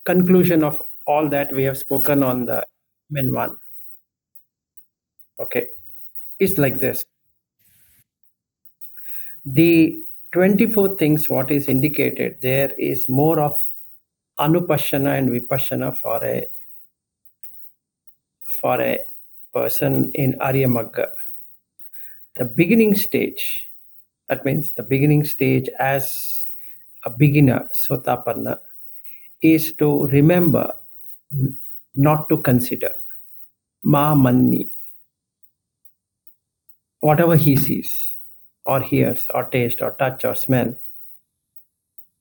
conclusion of all that we have spoken on the men one. Okay, it's like this. The 24 things what is indicated there is more of anupassana and vipassana for a person in Aryamagga. The beginning stage, that means the beginning stage as a beginner, Sotapanna, is to remember not to consider ma manni, whatever he sees or hears or taste or touch or smell,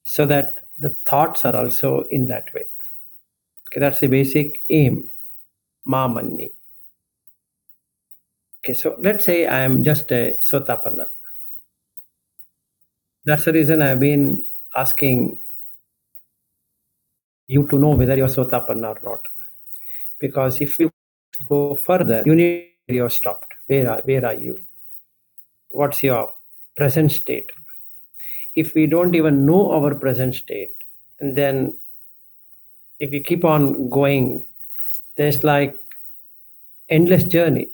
so that the thoughts are also in that way. Okay, that's the basic aim, ma manni. Okay, so let's say I am just a Sotapanna. That's the reason I've been asking you to know whether you're Sotapanna or not. Because if you go further, you need to know where you're stopped. Where are you? What's your present state? If we don't even know our present state, and then if we keep on going, there's like endless journey.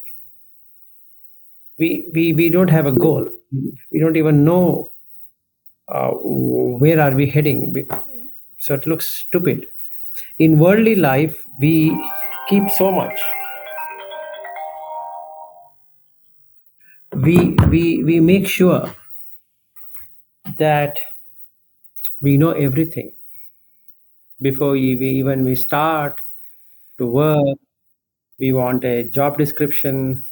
We don't have a goal. We don't even know where are we heading. So it looks stupid. In worldly life, we keep so much. We make sure that we know everything before we start to work. We want a job description.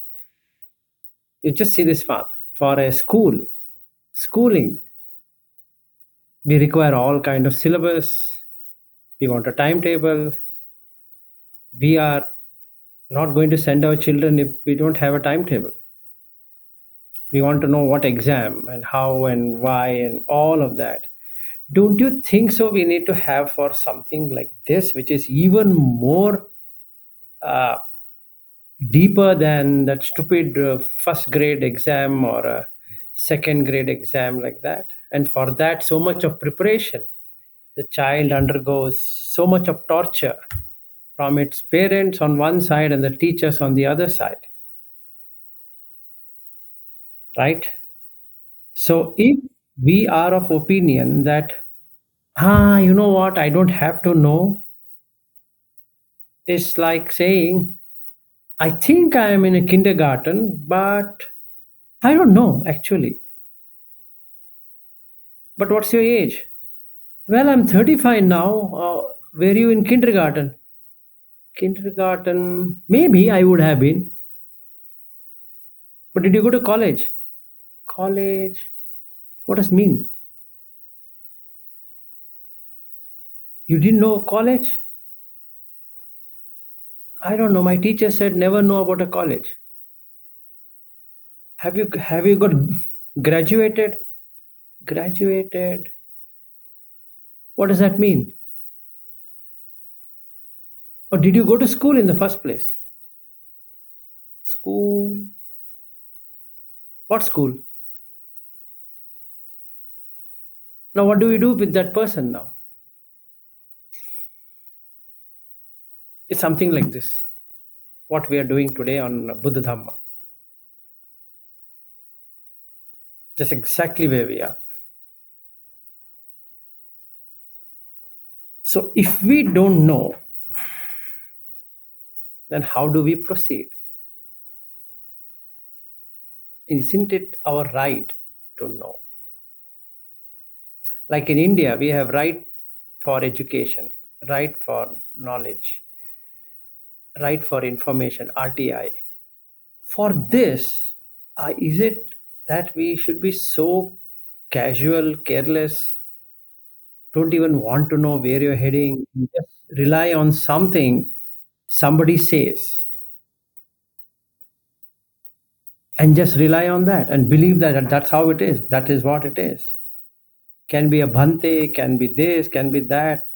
You just see this one for a schooling. We require all kind of syllabus. We want a timetable. We are not going to send our children if we don't have a timetable. We want to know what exam and how and why and all of that. Don't you think so? We need to have for something like this, which is even more uh, deeper than that stupid first grade exam or a second grade exam like that. And for that, so much of preparation. The child undergoes so much of torture from its parents on one side and the teachers on the other side. Right? So if we are of opinion that, you know what, I don't have to know, it's like saying, I think I am in a kindergarten, but I don't know actually. But what's your age? Well, I'm 35 now. Were you in kindergarten? Kindergarten, maybe I would have been. But did you go to college? College, what does mean? You didn't know college? I don't know. My teacher said never know about a college. Have you got graduated? Graduated. What does that mean? Or did you go to school in the first place? School. What school? Now what do we do with that person now? It's something like this. What we are doing today on Buddha Dhamma. Just exactly where we are. So if we don't know, then how do we proceed? Isn't it our right to know? Like in India, we have right for education, right for knowledge, right for information, RTI. For this, is it that we should be so casual, careless, don't even want to know where you're heading, just rely on something somebody says and just rely on that and believe that that's how it is, that is what it is? Can be a bhante, can be this, can be that.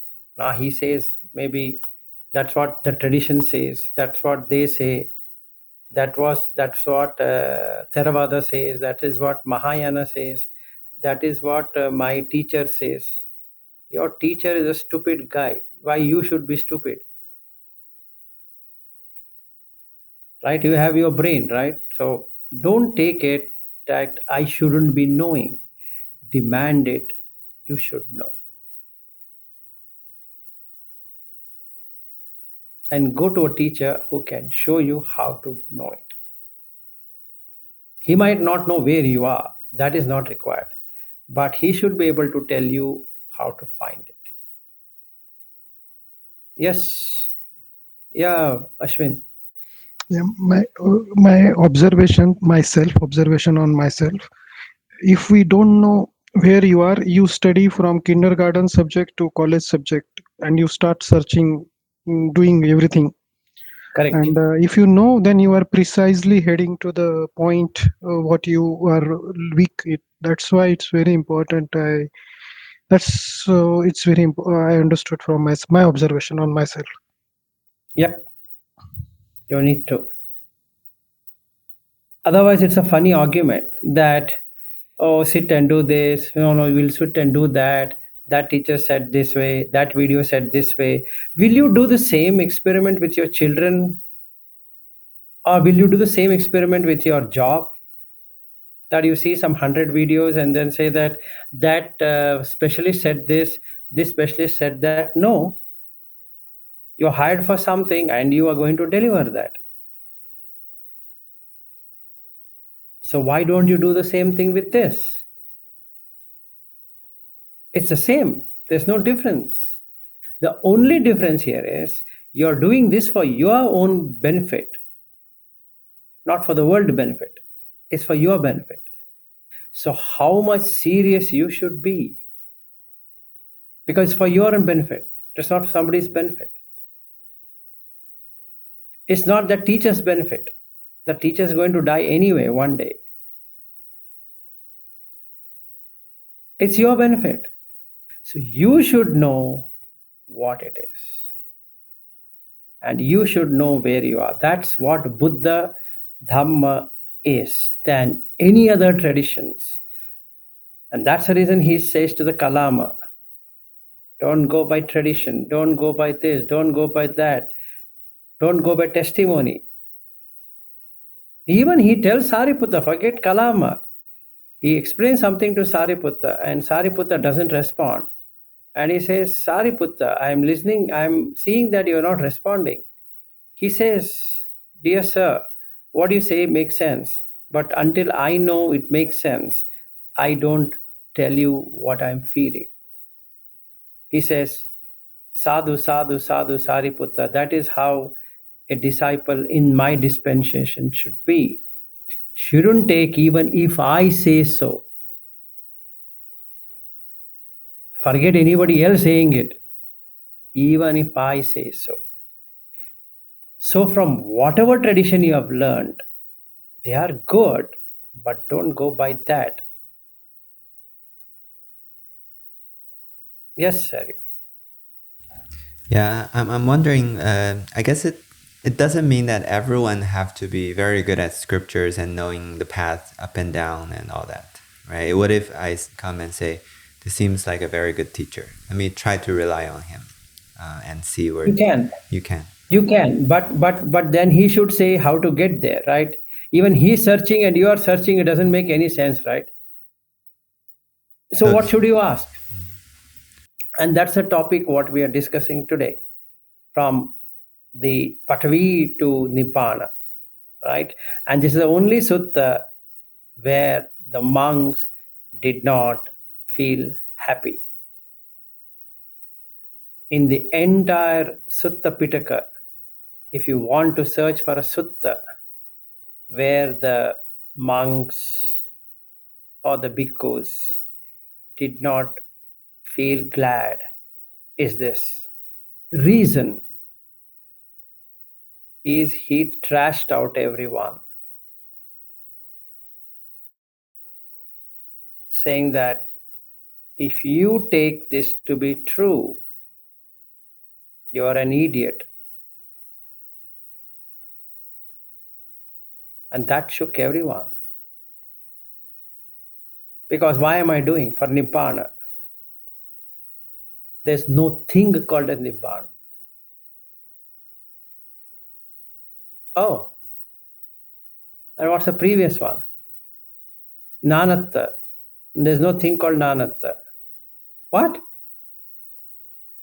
He says, maybe that's what the tradition says, that's what they say, that's what Theravada says, that is what Mahayana says, that is what my teacher says. Your teacher is a stupid guy. Why you should be stupid, right? You have your brain, right? So don't take it that I shouldn't be knowing. Demand it. You should know. And go to a teacher who can show you how to know it. He might not know where you are, that is not required, but he should be able to tell you how to find it. Yes, yeah, Ashwin. Yeah, my observation, my self observation on myself. If we don't know where you are, you study from kindergarten subject to college subject, and you start searching, doing everything. Correct. And if you know, then you are precisely heading to the point what you are weak. That's why it's very important. It's very I understood from my observation on myself. Yep, you need to. Otherwise, it's a funny argument that, oh, sit and do this. No, no, we'll sit and do that. That teacher said this way. That video said this way. Will you do the same experiment with your children, or will you do the same experiment with your job? That you see some 100 videos and then say that specialist said this specialist said that. No, you're hired for something and you are going to deliver that. So why don't you do the same thing with this? It's the same. There's no difference. The only difference here is you're doing this for your own benefit, not for the world benefit. It's for your benefit. So how much serious you should be, because it's for your own benefit. It's not for somebody's benefit. It's not the teacher's benefit. The teacher is going to die anyway one day. It's your benefit. So you should know what it is. And you should know where you are. That's what Buddha Dhamma is than any other traditions. And that's the reason he says to the Kalama, don't go by tradition, don't go by this, don't go by that, don't go by testimony. Even he tells Sariputta, forget Kalama. He explains something to Sariputta, and Sariputta doesn't respond. And he says, Sariputta, I am listening, I am seeing that you are not responding. He says, dear sir, what you say makes sense, but until I know it makes sense, I don't tell you what I'm feeling. He says, Sadhu, sadhu, sadhu, Sariputta. That is how a disciple in my dispensation should be. Shouldn't take even if I say so. Forget anybody else saying it, even if I say so. So, from whatever tradition you have learned, they are good, but don't go by that. Yes, sir. Yeah, I'm wondering. I guess it doesn't mean that everyone have to be very good at scriptures and knowing the path up and down and all that, right? What if come and say, "This seems like a very good teacher. Let me try to rely on him, and see where You can. you can." You can, but then he should say how to get there, right? Even he's searching and you are searching, it doesn't make any sense, right? So So, what should you ask? And that's a topic what we are discussing today, from the Patavi to Nibbana, right? And this is the only sutta where the monks did not feel happy. In the entire Sutta Pitaka, if you want to search for a sutta where the monks or the bhikkhus did not feel glad, is this. Reason is he trashed out everyone, saying that if you take this to be true, you are an idiot. And that shook everyone. Because why am I doing? For Nibbana. There's no thing called as Nibbana. Oh, and what's the previous one? Nanatta. There's no thing called Nanatta. What?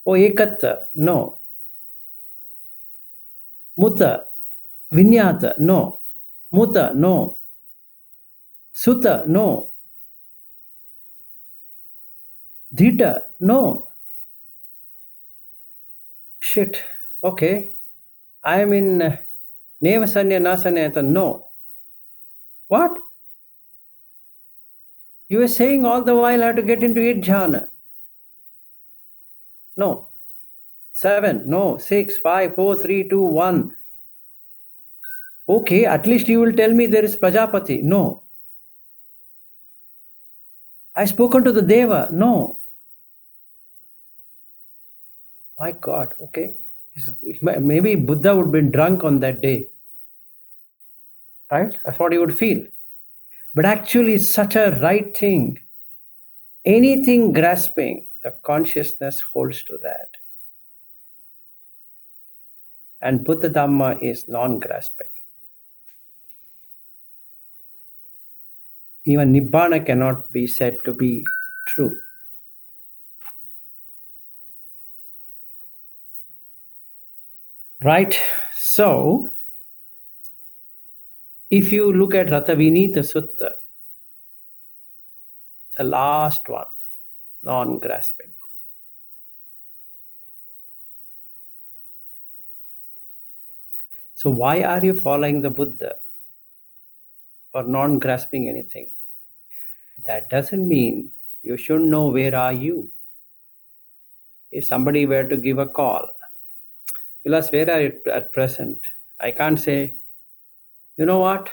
Oh, Ekatta. No. Mutta. Vinyata. No. Mutta. No. Sutta. No. Dhita. No. Shit. Okay. I am in Nevasanya Nasanyata. No. What? You were saying all the while I have to get into 8 jhana. No. 7. No. 6, 5, 4, 3, 2, 1. Okay, at least you will tell me there is Prajapati. No. I spoken to the Deva. No. My God. Okay. Maybe Buddha would be drunk on that day. Right? That's what he would feel. But actually, it's such a right thing. Anything grasping, the consciousness holds to that. And Buddha Dhamma is non-grasping. Even Nibbana cannot be said to be true. Right? So, if you look at Ratavinita Sutta, the last one, non-grasping. So why are you following the Buddha or non-grasping anything? That doesn't mean you should know where are you. If somebody were to give a call, Vilas, where are you at present? I can't say, you know what?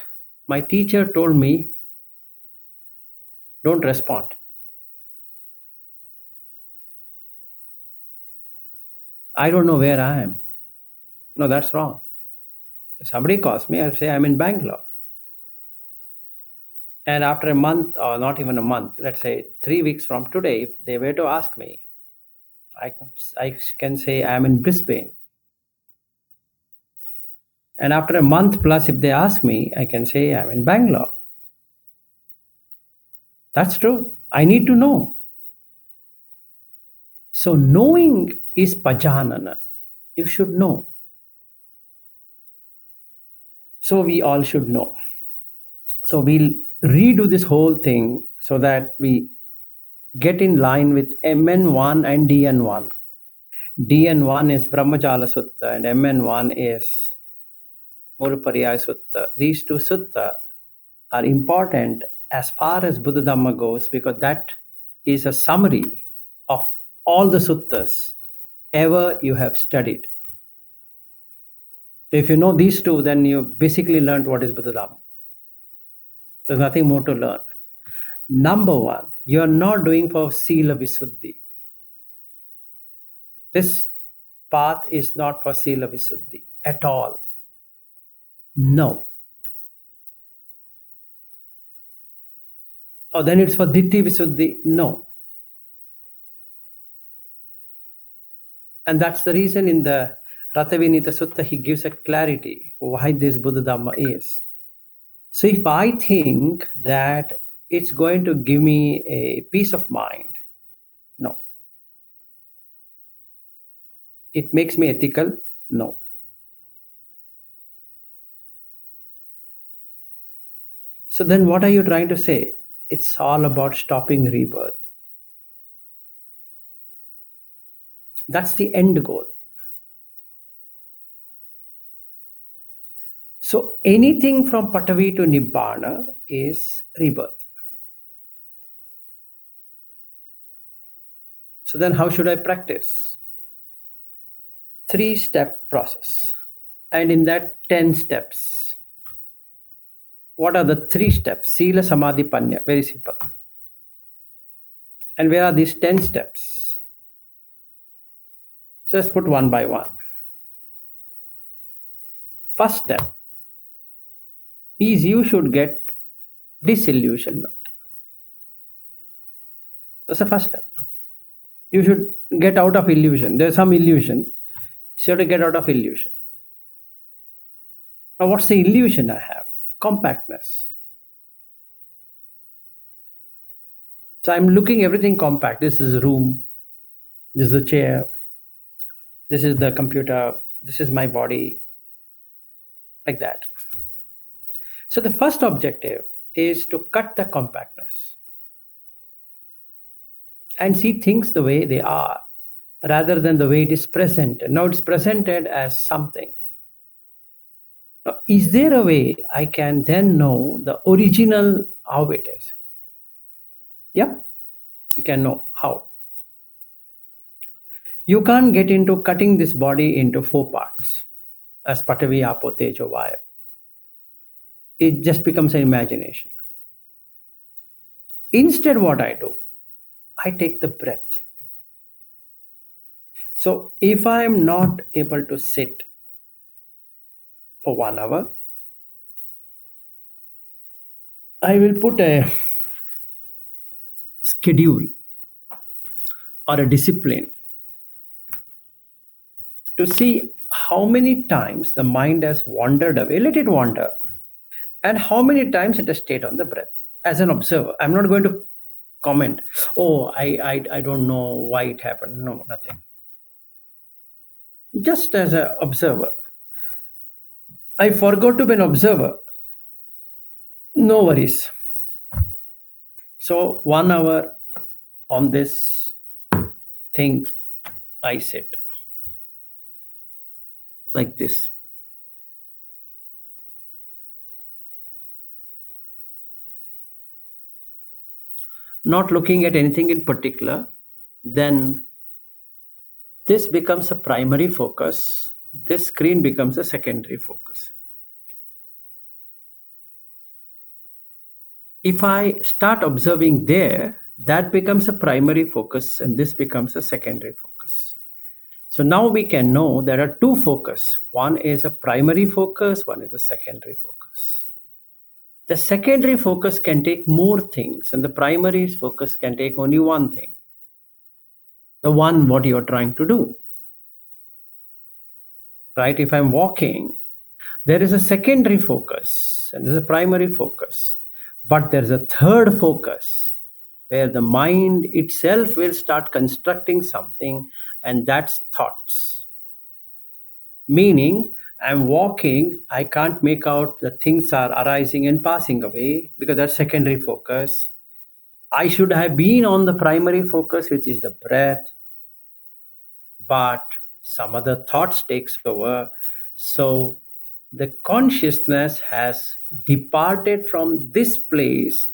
My teacher told me, don't respond. I don't know where I am. No, that's wrong. If somebody calls me, I'll say I'm in Bangalore. And after a month, or not even a month, let's say 3 weeks from today, if they were to ask me, I can say I'm in Brisbane. And after a month plus, if they ask me, I can say I'm in Bangalore. That's true. I need to know. So knowing is pajanana. You should know. So we all should know. So we'll redo this whole thing so that we get in line with MN1 and DN1. DN1 is Brahmajala Sutta and MN1 is Mulapariyaya Sutta. These two sutta are important as far as Buddha Dhamma goes because that is a summary of all the suttas ever you have studied. If you know these two, then you basically learned what is Buddha Dhamma. There's nothing more to learn. Number one, you're not doing for Sila Visuddhi. This path is not for Sila Visuddhi at all. No. Oh, then it's for Ditti Visuddhi? No. And that's the reason in the Ratavinita Sutta, he gives a clarity why this Buddha Dhamma is. So if I think that it's going to give me a peace of mind, no. It makes me ethical, no. So then what are you trying to say? It's all about stopping rebirth. That's the end goal. So anything from Patavi to Nibbana is rebirth. So then how should I practice? 3-step process. And in that 10 steps, what are the 3 steps? Sila, Samadhi, Panya. Very simple. And where are these 10 steps? So let's put one by one. First step is you should get disillusionment. That's the first step. You should get out of illusion. There's some illusion. So you have to get out of illusion. Now, what's the illusion I have? Compactness. So I'm looking everything compact. This is a room. This is a chair. This is the computer. This is my body. Like that. So the first objective is to cut the compactness and see things the way they are rather than the way it is presented. Now it's presented as something. Now, is there a way I can then know the original how it is? Yep, you can know how. You can't get into cutting this body into four parts as Patavi, Apo, Tejo, Vaya. It just becomes an imagination. Instead, what I do, I take the breath. So if I am not able to sit for 1 hour, I will put a schedule or a discipline to see how many times the mind has wandered away. Let it wander. And how many times it has stayed on the breath as an observer. I'm not going to comment, oh, I don't know why it happened. No, nothing. Just as an observer. I forgot to be an observer. No worries. So 1 hour on this thing, I sit like this. Not looking at anything in particular, then this becomes a primary focus. This screen becomes a secondary focus. If I start observing there, that becomes a primary focus and this becomes a secondary focus. So now we can know there are two focus. One is a primary focus, one is a secondary focus. The secondary focus can take more things and the primary focus can take only one thing. The one what you're trying to do. Right? If I'm walking, there is a secondary focus and there's a primary focus. But there's a third focus where the mind itself will start constructing something, and that's thoughts. Meaning, I'm walking, I can't make out the things are arising and passing away because that's secondary focus. I should have been on the primary focus, which is the breath, but some other thoughts takes over. So the consciousness has departed from this place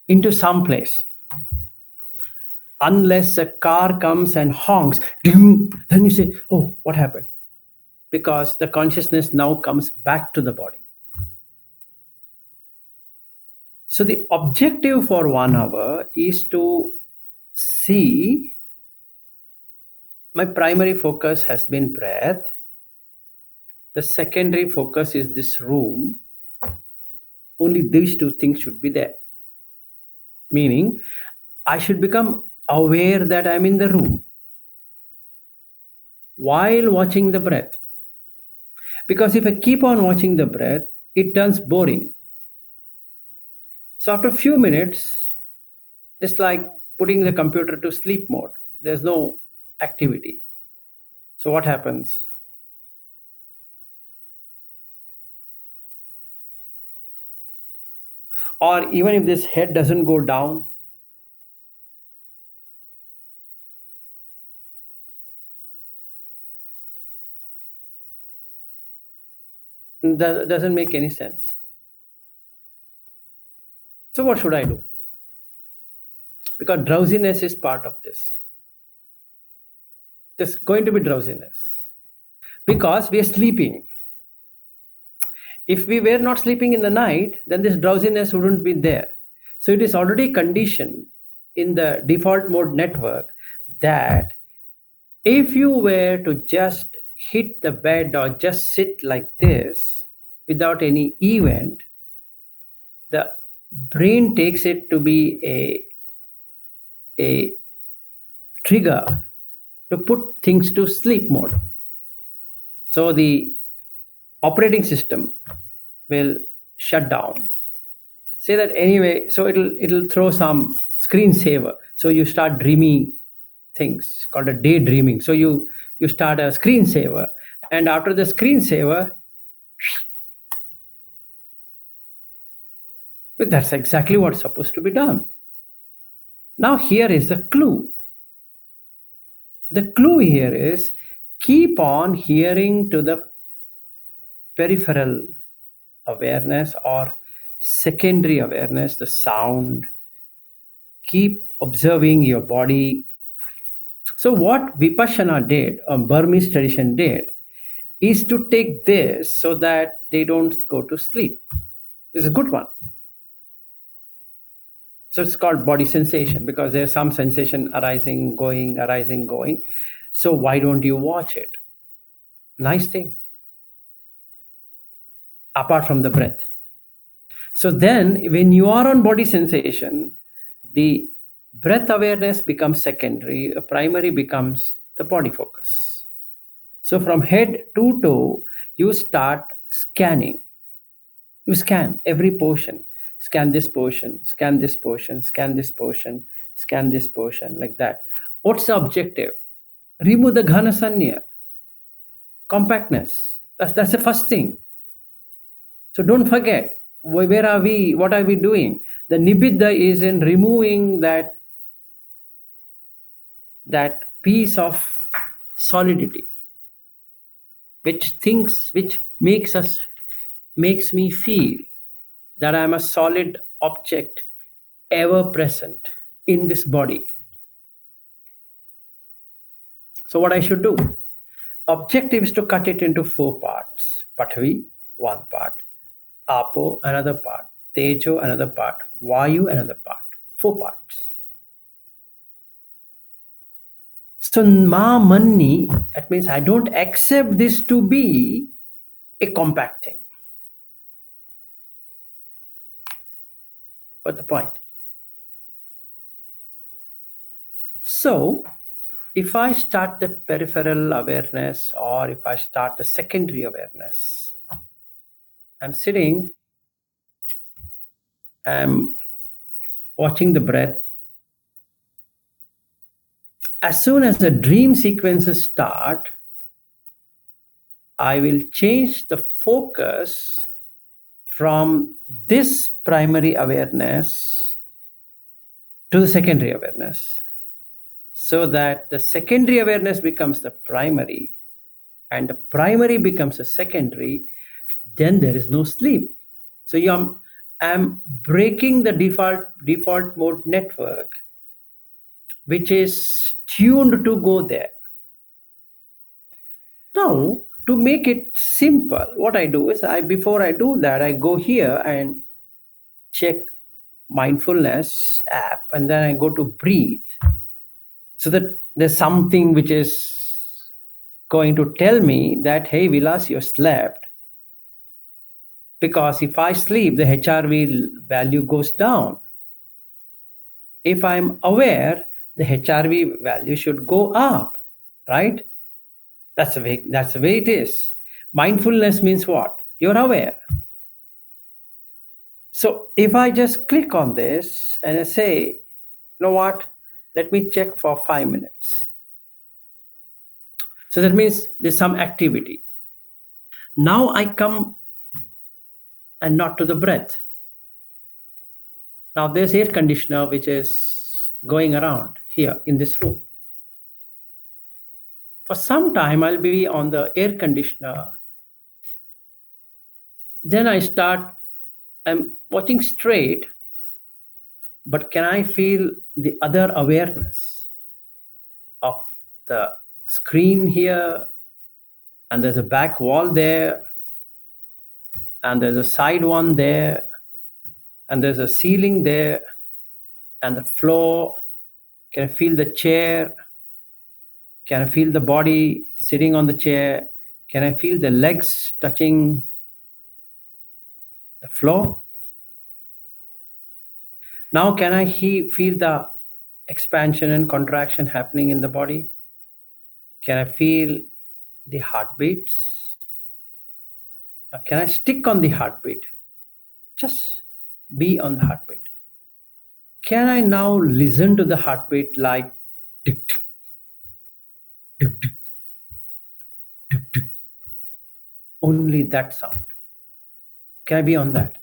into some place. Unless a car comes and honks, then you say, oh, what happened? Because the consciousness now comes back to the body. So the objective for 1 hour is to see my primary focus has been breath. The secondary focus is this room. Only these two things should be there. Meaning, I should become aware that I'm in the room while watching the breath. Because if I keep on watching the breath, it turns boring. So after a few minutes, it's like putting the computer to sleep mode. There's no activity. So what happens? Or even if this head doesn't go down, that doesn't make any sense. So what should I do? Because drowsiness is part of this. There's going to be drowsiness. Because we are sleeping. If we were not sleeping in the night, then this drowsiness wouldn't be there. So it is already conditioned in the default mode network that if you were to just hit the bed or just sit like this without any event, the brain takes it to be a trigger to put things to sleep mode. So the operating system will shut down. Say that anyway, so it'll throw some screensaver. So you start dreaming things called a daydreaming. So you start a screensaver, and after the screensaver, that's exactly what's supposed to be done. Now here is the clue. The clue here is keep on hearing to the peripheral awareness or secondary awareness, the sound. Keep observing your body. So, what Vipassana did, or Burmese tradition did, is to take this so that they don't go to sleep. This is a good one. So, it's called body sensation because there's some sensation arising, going, arising, going. So, why don't you watch it? Nice thing. Apart from the breath. So then, when you are on body sensation, the breath awareness becomes secondary, primary becomes the body focus. So from head to toe, you start scanning. You scan every portion. Scan this portion, scan this portion, scan this portion, scan this portion, like that. What's the objective? Remove the ghana sanya, compactness. That's the first thing. So don't forget, where are we? What are we doing? The nibbida is in removing that piece of solidity, which makes me feel that I'm a solid object ever present in this body. So what I should do? Objective is to cut it into 4 parts. Pathavi, one part. Apo, another part. Tejo, another part. Vayu, another part. 4 parts. So ma manni, that means I don't accept this to be a compact thing. What's the point? So if I start the peripheral awareness or if I start the secondary awareness, I'm sitting, I'm watching the breath. As soon as the dream sequences start, I will change the focus from this primary awareness to the secondary awareness, so that the secondary awareness becomes the primary and the primary becomes the secondary. Then there is no sleep. So I'm breaking the default mode network, which is tuned to go there. Now, to make it simple, what I do is before I do that, I go here and check mindfulness app, and then I go to breathe, so that there's something which is going to tell me that, hey, Vilas, you slept. Because if I sleep, the HRV value goes down. If I'm aware, the HRV value should go up, right? That's the way it is. Mindfulness means what? You're aware. So if I just click on this and I say, you know what? Let me check for 5 minutes. So that means there's some activity. Now I come and not to the breath. Now there's air conditioner which is going around here in this room. For some time I'll be on the air conditioner. Then I'm watching straight, but can I feel the other awareness of the screen here, and there's a back wall there, and there's a side one there, and there's a ceiling there, and the floor. Can I feel the chair? Can I feel the body sitting on the chair? Can I feel the legs touching the floor? Now can I feel the expansion and contraction happening in the body? Can I feel the heartbeats? Now, can I stick on the heartbeat? Just be on the heartbeat. Can I now listen to the heartbeat like tick, tick, tick, tick, tick, tick? Only that sound. Can I be on that?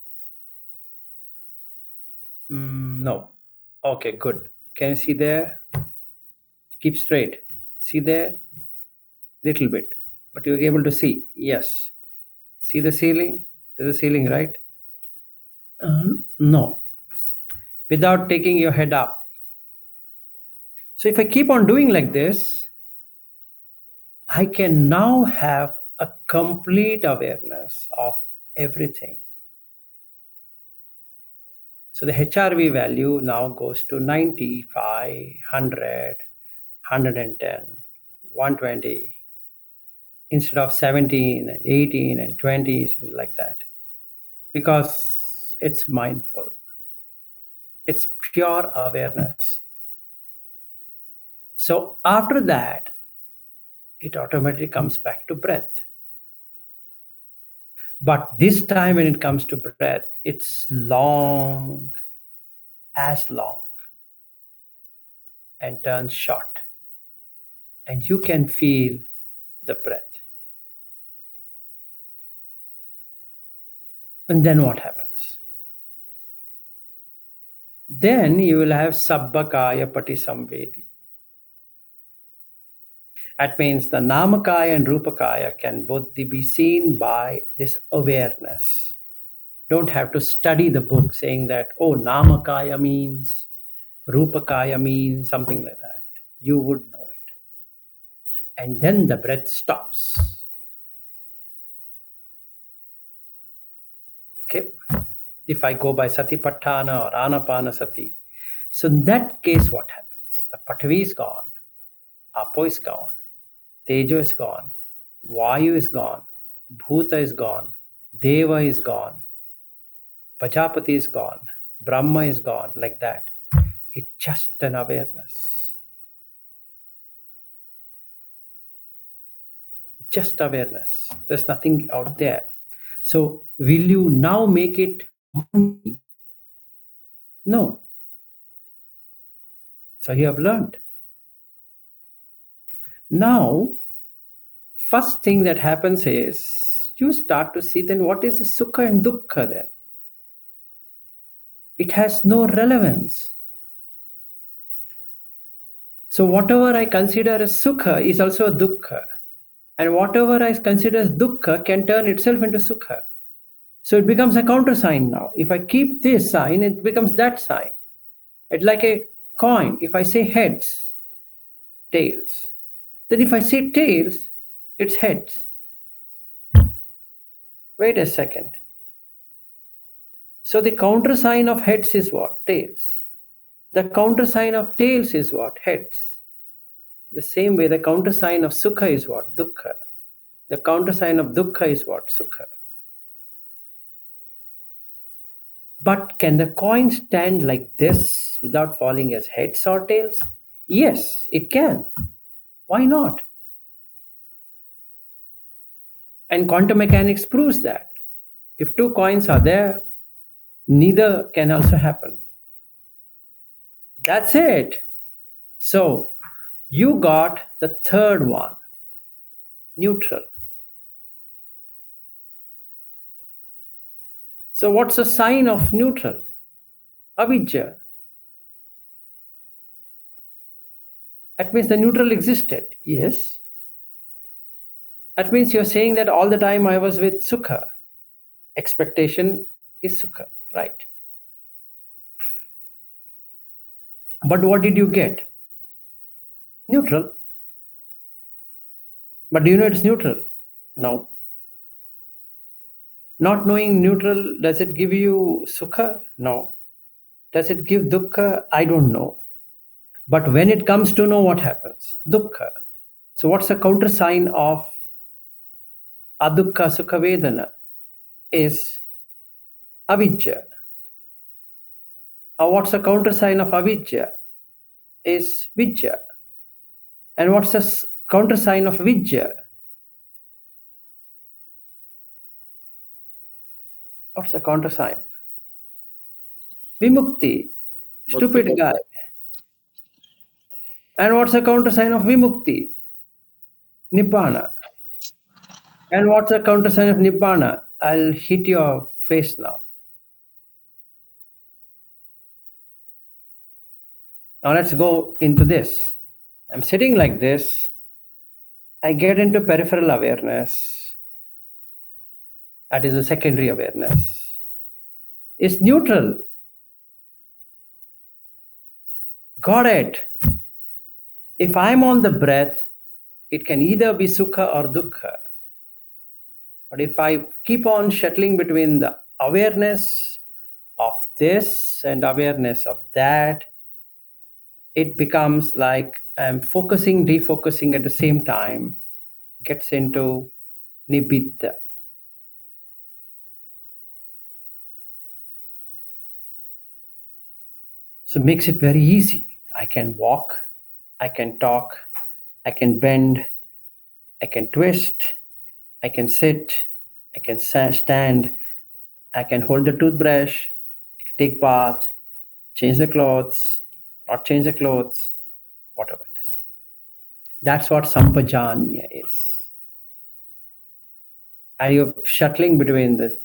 No. Okay, good. Can you see there? Keep straight. See there? Little bit. But you're able to see. Yes. See the ceiling? There's a ceiling, right? No. Without taking your head up. So if I keep on doing like this, I can now have a complete awareness of everything. So the HRV value now goes to 95, 100, 110, 120, instead of 17 and 18 and 20s and like that. Because it's mindful. It's pure awareness. So after that, it automatically comes back to breath. But this time when it comes to breath, it's long, as long, and turns short. And you can feel the breath. And then what happens? Then you will have Sabbakaya Patisamvedi. That means the Namakaya and Rupakaya can both be seen by this awareness. Don't have to study the book saying that, oh, Namakaya means, Rupakaya means, something like that. You would know it. And then the breath stops. Okay? If I go by Satipatthana or Anapanasati. So in that case, what happens? The Pathavi is gone, Apo is gone, Tejo is gone, Vayu is gone, Bhuta is gone, Deva is gone, Pajapati is gone, Brahma is gone, like that. It's just an awareness. Just awareness. There's nothing out there. So, will you now make it money? No. So, you have learned. Now, first thing that happens is you start to see then what is sukha and dukkha then? It has no relevance. So, whatever I consider as sukha is also a dukkha. And whatever I consider as dukkha can turn itself into sukha. So it becomes a countersign now. If I keep this sign, it becomes that sign. It's like a coin. If I say heads, tails. Then if I say tails, it's heads. Wait a second. So the countersign of heads is what? Tails. The countersign of tails is what? Heads. The same way the countersign of sukha is what? Dukkha. The countersign of dukkha is what? Sukha. But can the coin stand like this without falling as heads or tails? Yes, it can. Why not? And quantum mechanics proves that. If two coins are there, neither can also happen. That's it. So, you got the third one, neutral. So, what's the sign of neutral? Avijja. That means the neutral existed. Yes. That means you're saying that all the time I was with sukha. Expectation is sukha, right? But what did you get? Neutral. But do you know it's neutral? No. Not knowing neutral, does it give you sukha? No. Does it give dukkha? I don't know. But when it comes to know, what happens? Dukkha. So what's the countersign of adukha sukha vedana? Is avijja. Or what's the countersign of avijja? is Vijja. And what's the countersign of Vijja? What's the countersign? Vimukti. Stupid guy. And what's the countersign of Vimukti? Nibbana. And what's the countersign of Nibbana? I'll hit your face now. Now let's go into this. I'm sitting like this. I get into peripheral awareness. That is the secondary awareness. It's neutral. Got it. If I'm on the breath, it can either be sukha or dukkha. But if I keep on shuttling between the awareness of this and awareness of that, it becomes like I'm focusing, defocusing at the same time, gets into nibbida. So it makes it very easy. I can walk, I can talk, I can bend, I can twist, I can sit, I can stand, I can hold the toothbrush, I can take bath, change the clothes, not change the clothes, whatever it is. That's what sampajanya is. And you're shuttling between the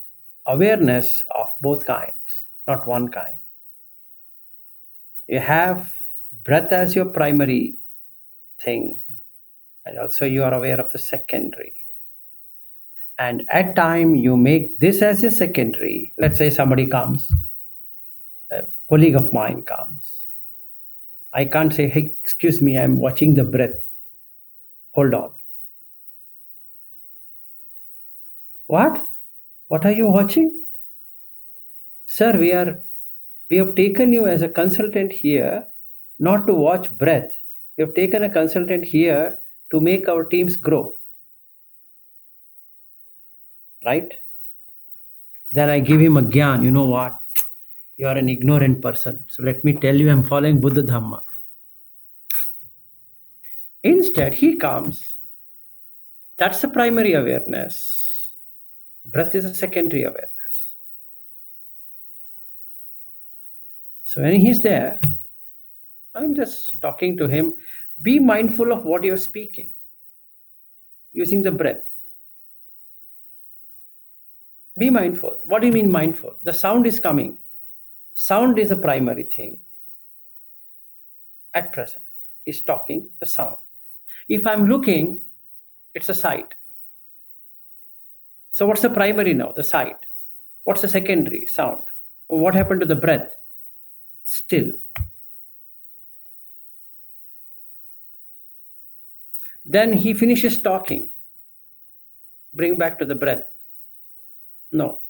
awareness of both kinds, not one kind. You have breath as your primary thing, and also you are aware of the secondary. And at time you make this as a secondary. Let's say somebody comes, a colleague of mine comes. I can't say, hey, excuse me, I'm watching the breath. Hold on. What? What are you watching? Sir, we have taken you as a consultant here not to watch breath. We have taken a consultant here to make our teams grow. Right? Then I give him a gyan. You know what? You are an ignorant person. So let me tell you, I'm following Buddha Dhamma. Instead, he comes. That's the primary awareness. Breath is a secondary awareness. So when he's there, I'm just talking to him. Be mindful of what you're speaking using the breath. Be mindful. What do you mean mindful? The sound is coming. Sound is a primary thing. At present, is talking the sound. If I'm looking, it's a sight. So what's the primary now? The sight. What's the secondary? Sound. What happened to the breath? Still. Then he finishes talking. Bring back to the breath. No.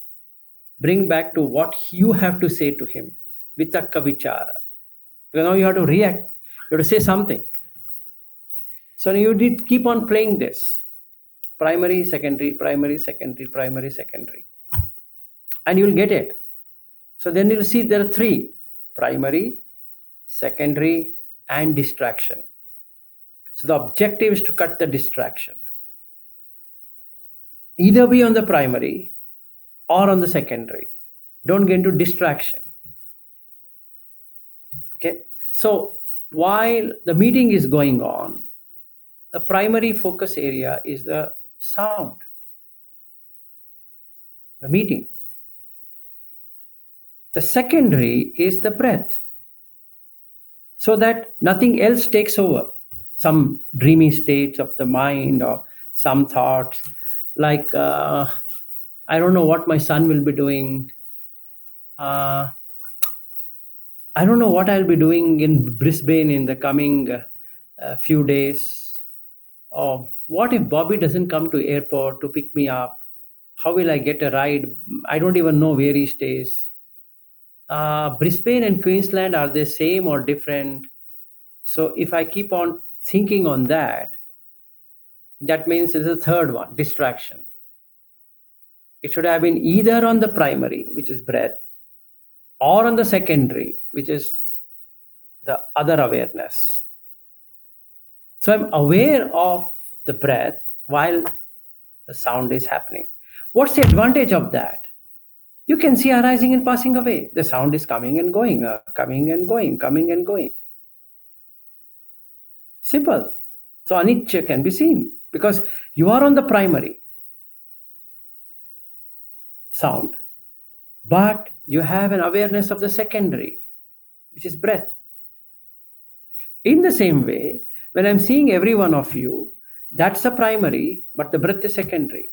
Bring back to what you have to say to him. Vitakka vichara. Now you have to react. You have to say something. So you did keep on playing this. Primary, secondary, primary, secondary, primary, secondary. And you'll get it. So then you'll see there are three: primary, secondary, and distraction. So the objective is to cut the distraction. Either be on the primary or on the secondary. Don't get into distraction. Okay. So while the meeting is going on, the primary focus area is the sound, the meeting. The secondary is the breath, so that nothing else takes over. Some dreamy states of the mind or some thoughts like, I don't know what my son will be doing. I don't know what I'll be doing in Brisbane in the coming few days. Or what if Bobby doesn't come to airport to pick me up? How will I get a ride? I don't even know where he stays. Brisbane and Queensland, are they same or different? So if I keep on thinking on that, that means there's a third one, distraction. It should have been either on the primary, which is breath, or on the secondary, which is the other awareness. So I'm aware of the breath while the sound is happening. What's the advantage of that? You can see arising and passing away. The sound is coming and going, coming and going, coming and going. Simple. So anicca can be seen because you are on the primary sound, but you have an awareness of the secondary, which is breath. In the same way, when I'm seeing every one of you, that's the primary, but the breath is secondary.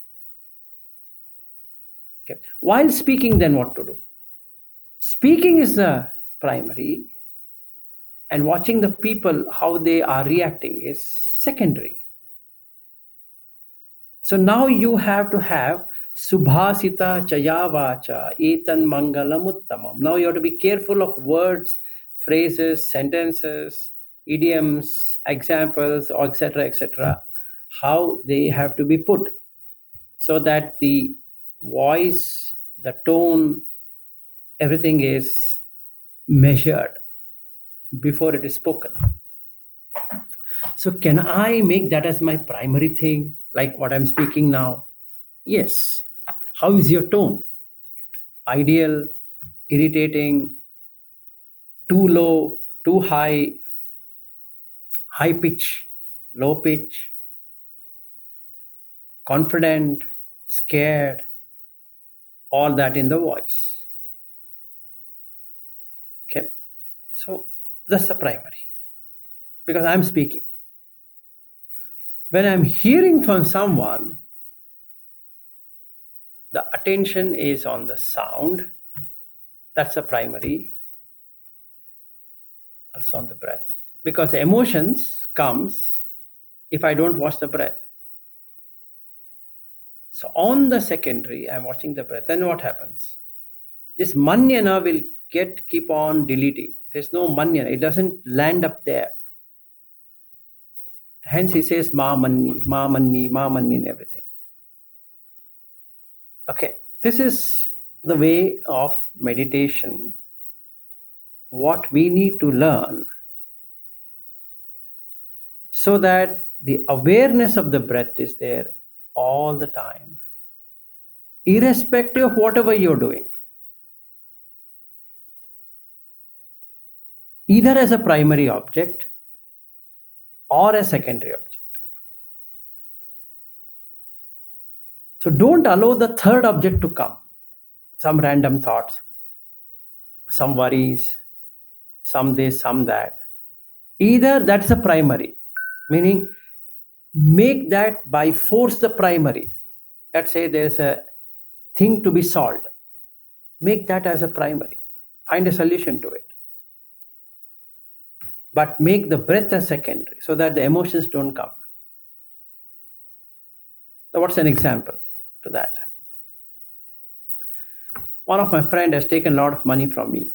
Okay. While speaking, then what to do? Speaking is the primary, and watching the people how they are reacting is secondary. So now you have to have subhasita chayavacha etan mangalamuttamam. Now you have to be careful of words, phrases, sentences, idioms, examples, or etc., how they have to be put so that the voice, the tone, everything is measured before it is spoken. So, can I make that as my primary thing, like what I'm speaking now? Yes. How is your tone? Ideal, irritating, too low, too high, high pitch, low pitch, confident, scared, all that in the voice. Okay. So, that's the primary because I'm speaking. When I'm hearing from someone, the attention is on the sound. That's the primary, also on the breath. Because the emotions comes if I don't watch the breath. So on the secondary, I'm watching the breath. Then what happens? This manyana will keep on deleting. There's no manyana. It doesn't land up there. Hence he says ma manni, ma manni, ma manni and everything. Okay. This is the way of meditation. What we need to learn so that the awareness of the breath is there all the time, irrespective of whatever you're doing, either as a primary object or a secondary object. So don't allow the third object to come, some random thoughts, some worries, some this, some that. Either that's a primary, meaning make that by force the primary. Let's say there's a thing to be solved, make that as a primary, find a solution to it, but make the breath a secondary so that the emotions don't come. So what's an example to that? One of my friend has taken a lot of money from me.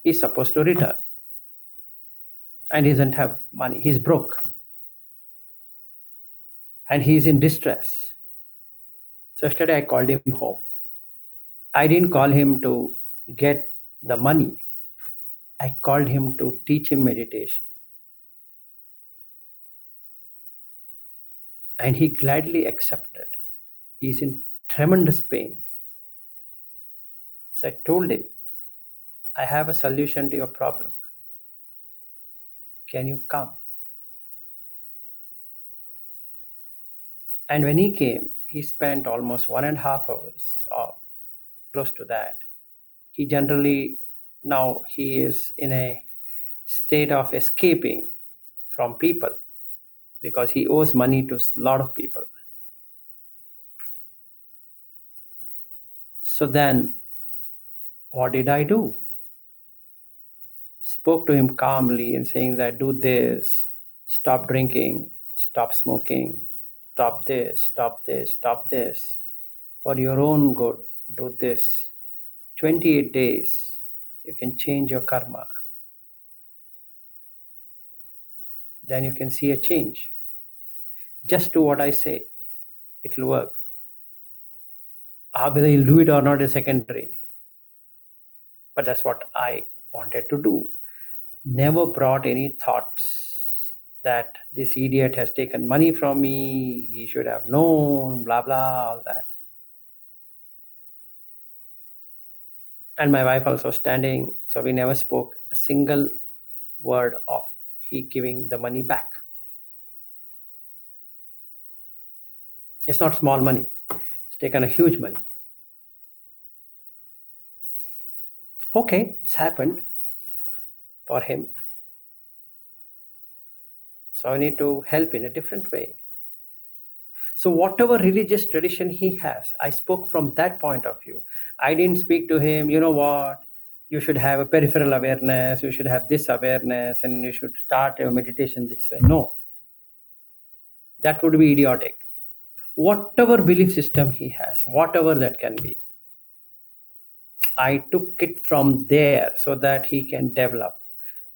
He's supposed to return and he doesn't have money. He's broke and he's in distress. So yesterday I called him home. I didn't call him to get the money. I called him to teach him meditation. And he gladly accepted. He's in tremendous pain. So I told him, I have a solution to your problem. Can you come? And when he came, he spent almost 1.5 hours or close to that. He generally, now he is in a state of escaping from people because he owes money to a lot of people. So then, what did I do? Spoke to him calmly and saying that do this, stop drinking, stop smoking, stop this, stop this, stop this. For your own good, do this. 28 days, you can change your karma. Then you can see a change. Just do what I say, it will work. Whether you'll do it or not is secondary. But that's what I wanted to do. never brought any thoughts that this idiot has taken money from me, he should have known, blah, blah, all that. And my wife also standing, so we never spoke a single word of he giving the money back. It's not small money, it's taken a huge money. Okay, it's happened for him. So I need to help in a different way. So whatever religious tradition he has, I spoke from that point of view. I didn't speak to him, you know what, you should have a peripheral awareness, you should have this awareness, and you should start your meditation this way. No, that would be idiotic. Whatever belief system he has, whatever that can be, I took it from there so that he can develop.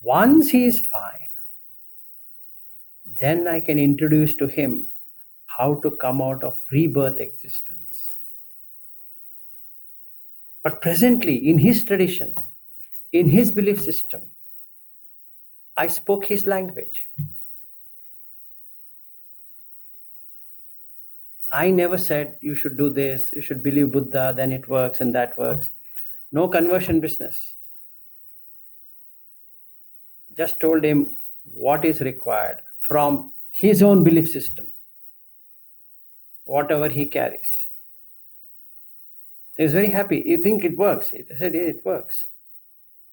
Once he is fine, then I can introduce to him how to come out of rebirth existence. But presently, in his tradition, in his belief system, I spoke his language. I never said you should do this, you should believe Buddha, then it works and that works. No conversion business. Just told him what is required from his own belief system, whatever he carries. He was very happy. You think it works? I said, yeah, it works.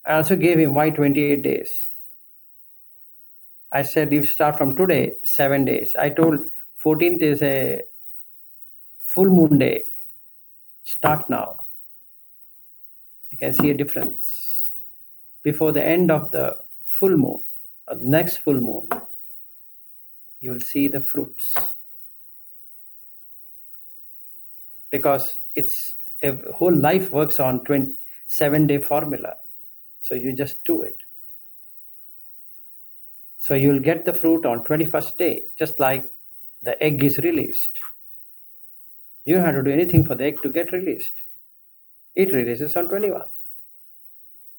I also gave him why 28 days. I said, you start from today, 7 days. I told 14th is a full moon day. Start now. You can see a difference. Before the end of the full moon, or the next full moon, you will see the fruits. Because it's a whole life works on 7-day formula. So you just do it. So you'll get the fruit on 21st day, just like the egg is released. You don't have to do anything for the egg to get released. It releases on 21.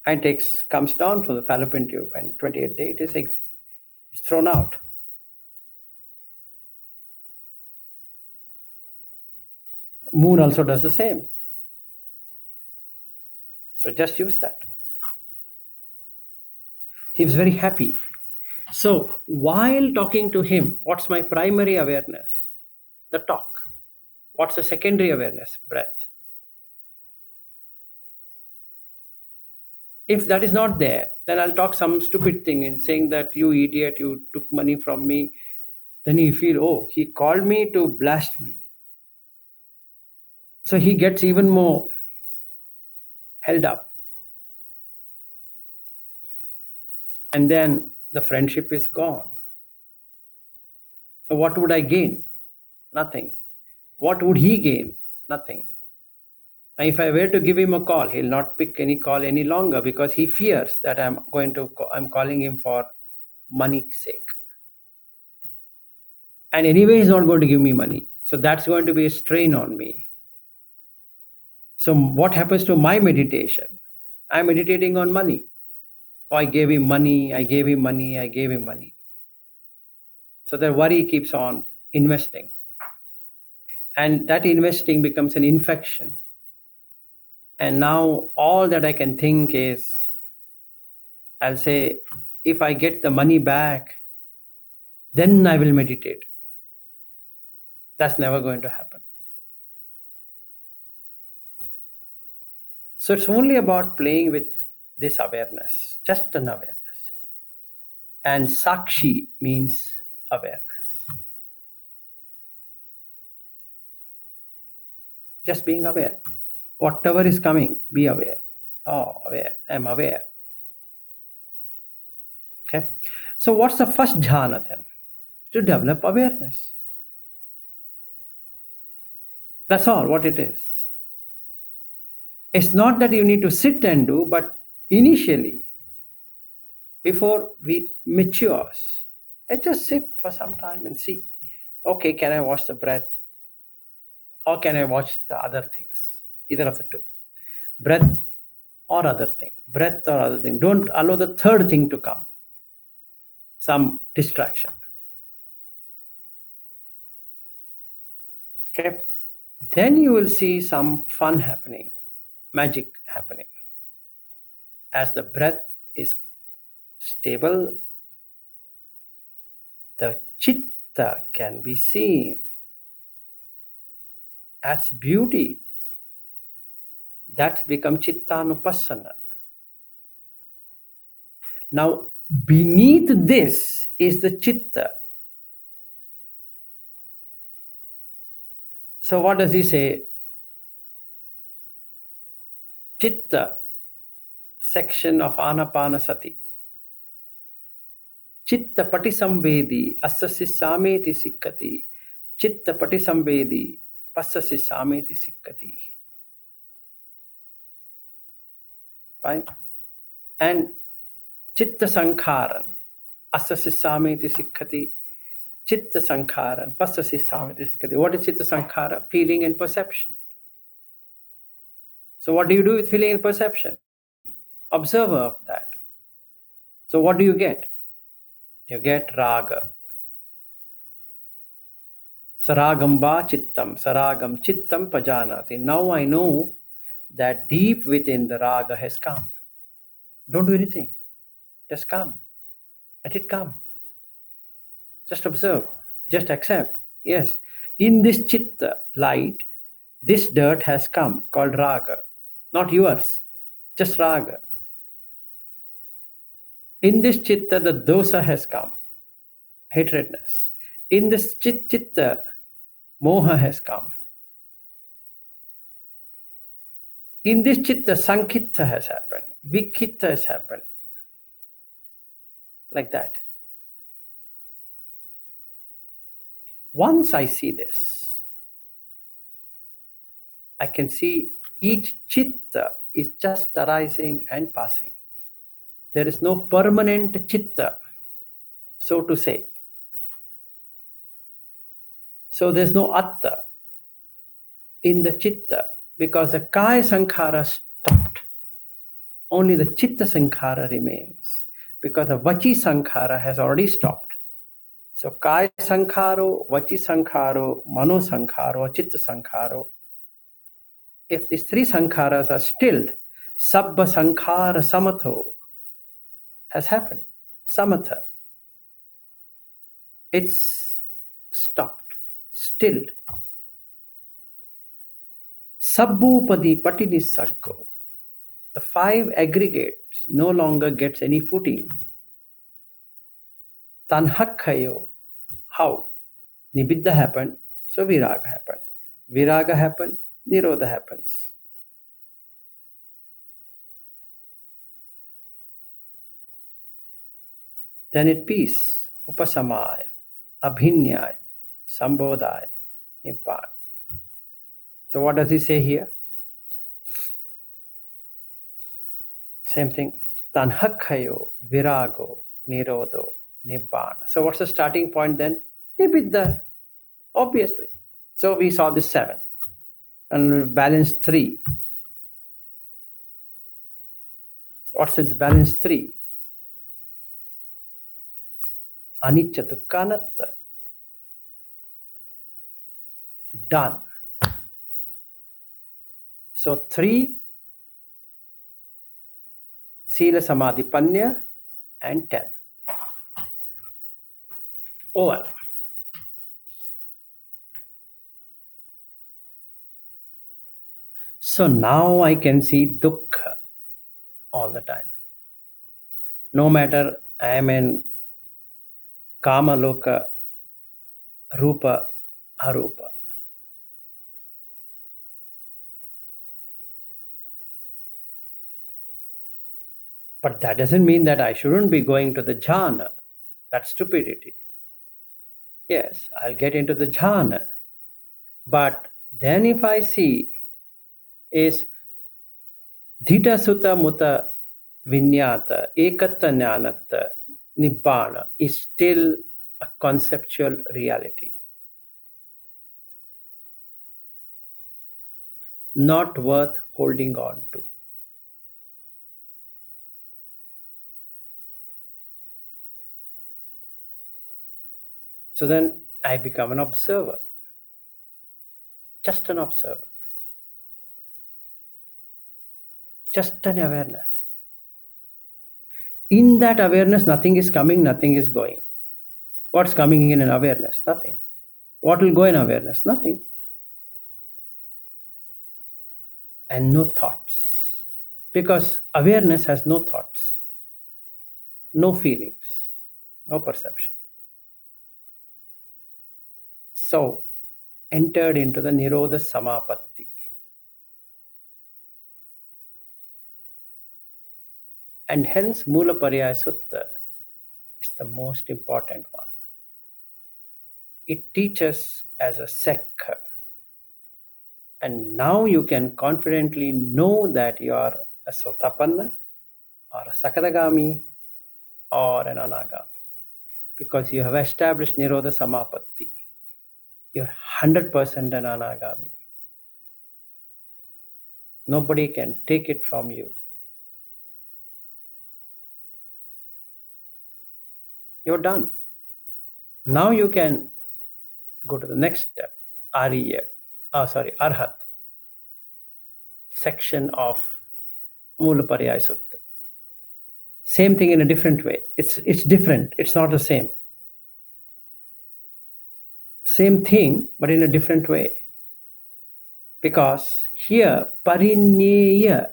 And comes down from the fallopian tube, and 28th day it's thrown out. Moon also does the same. So just use that. He was very happy. So while talking to him, what's my primary awareness? The talk. What's the secondary awareness? Breath. If that is not there, then I'll talk some stupid thing in saying that you idiot, you took money from me. Then you feel, oh, he called me to blast me. So he gets even more held up. And then the friendship is gone. So what would I gain? Nothing. What would he gain? Nothing. Now, if I were to give him a call, he'll not pick any call any longer because he fears that I'm calling him for money's sake. And anyway, he's not going to give me money. So that's going to be a strain on me. So what happens to my meditation? I'm meditating on money. Oh, I gave him money, I gave him money, I gave him money. So the worry keeps on investing. And that investing becomes an infection. And now all that I can think is, I'll say, if I get the money back, then I will meditate. That's never going to happen. So it's only about playing with this awareness, just an awareness. And sakshi means awareness. Just being aware. Whatever is coming, be aware. Oh, aware. I'm aware. Okay. So what's the first jhana then? To develop awareness. That's all what it is. It's not that you need to sit and do, but initially, before we matures, let's just sit for some time and see, okay, can I watch the breath? Or can I watch the other things? Either of the two. Breath or other thing, breath or other thing. Don't allow the third thing to come, some distraction. Okay. Then you will see some fun happening, magic happening. As the breath is stable, the chitta can be seen as beauty. That's become chittanupassana. Now, beneath this is the chitta. So, what does he say? Chitta section of Anapanasati. Chitta patisamvedi asasi sameti sikkati. Chitta patisamvedi passasi sameti sikkati. Fine. And chitta sankharan asasi sameti sikkati. Chitta sankharan passasi sameti sikkati. What is chitta sankhara? Feeling and perception. So what do you do with feeling and perception? Observer of that. So what do you get? You get raga. Saragam va chittam, saragam chittam pajanati. Now I know that deep within the raga has come. Don't do anything. Just come. Let it come. Just observe. Just accept. Yes. In this chitta light, this dirt has come called raga. Not yours. Just raga. In this chitta, the dosa has come. Hatredness. In this chitta, moha has come. In this chitta, sankitta has happened. Vikitta has happened. Like that. Once I see this, I can see each chitta is just arising and passing. There is no permanent chitta, so to say. So there's no atta in the chitta because the kaya sankhara stopped. Only the chitta sankhara remains because the vachi sankhara has already stopped. So kaya sankharo, vachi sankharo, mano sankharo, chitta sankharo. If these three sankharas are stilled, sabba sankhara samatho has happened. Samatha. It's stopped, stilled. Sabbupadi patini saggo. The five aggregates no longer gets any footing. Tanhakhayo. How? Nibbidda happened, so viraga happened. Viraga happened, nirodha happens. Then it peace, upasamaya, abhinyaya, sambodhaya, nibbana. So what does he say here? Same thing. Tanhakhayo, virago, nirodho, nibbana. So what's the starting point then? Nibbidda, obviously. So we saw this 7. And balance 3. What's its balance 3? Anicca dukkha anatta. Done. So 3, Sila Samadhi Panya, and 10. Over. So now I can see dukkha all the time. No matter I am in kama loka, rupa, arupa. But that doesn't mean that I shouldn't be going to the jhana. That's stupidity. Yes, I'll get into the jhana. But then if I see is dhita sutta mutta vinyata ekatta jnanatta nibbana is still a conceptual reality. Not worth holding on to. So then I become an observer, just an observer, just an awareness. In that awareness, nothing is coming, nothing is going. What's coming in an awareness? Nothing. What will go in awareness? Nothing. And no thoughts. Because awareness has no thoughts, no feelings, no perception. So, entered into the Nirodha Samapatti. And hence, Mula Pariyaya Sutta is the most important one. It teaches as a sekkha. And now you can confidently know that you are a Sotapanna or a Sakadagami or an Anagami. Because you have established Nirodha Samapatti. You're 100% an Anagami. Nobody can take it from you. You're done. Now you can go to the next step, Arhat section of Mula Pariyaya Sutta. Same thing in a different way. It's different. It's not the same. Same thing, but in a different way. Because here, Parinyeya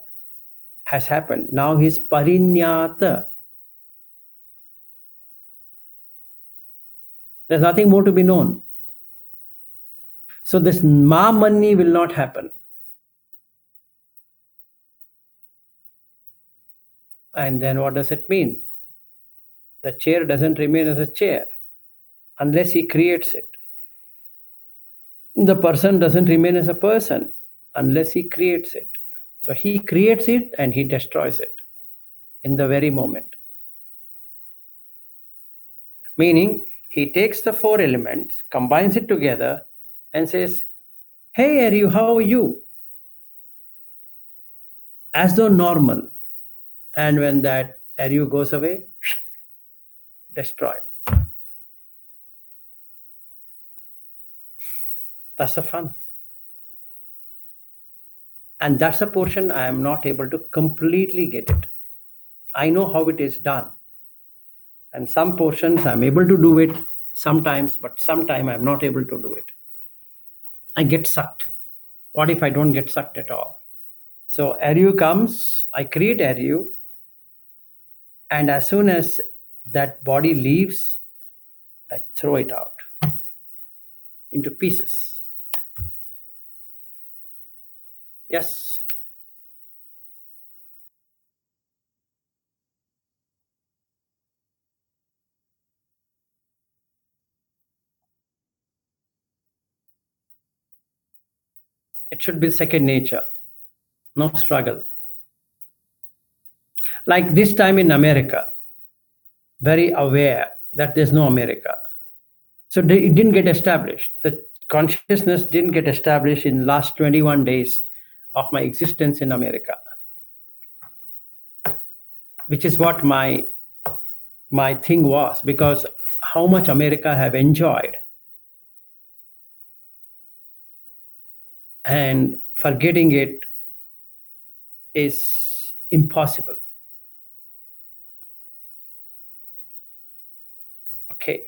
has happened. Now he's Parinyata. There's nothing more to be known. So this Ma-Mani will not happen. And then what does it mean? The chair doesn't remain as a chair unless he creates it. The person doesn't remain as a person unless he creates it. So he creates it and he destroys it in the very moment. Meaning, he takes the four elements, combines it together, and says, "Hey, Aryu, how are you?" As though normal. And when that Aryu goes away, destroyed. That's the fun. And that's a portion I am not able to completely get it. I know how it is done. And some portions I'm able to do it sometimes, but sometimes I'm not able to do it. I get sucked. What if I don't get sucked at all? So Aryu comes, I create Aryu, and as soon as that body leaves, I throw it out into pieces. Yes. It should be second nature, no struggle. Like this time in America, very aware that there's no America. So it didn't get established. The consciousness didn't get established in last 21 days of my existence in America, which is what my thing was, because how much America I have enjoyed, and forgetting it is impossible. Okay.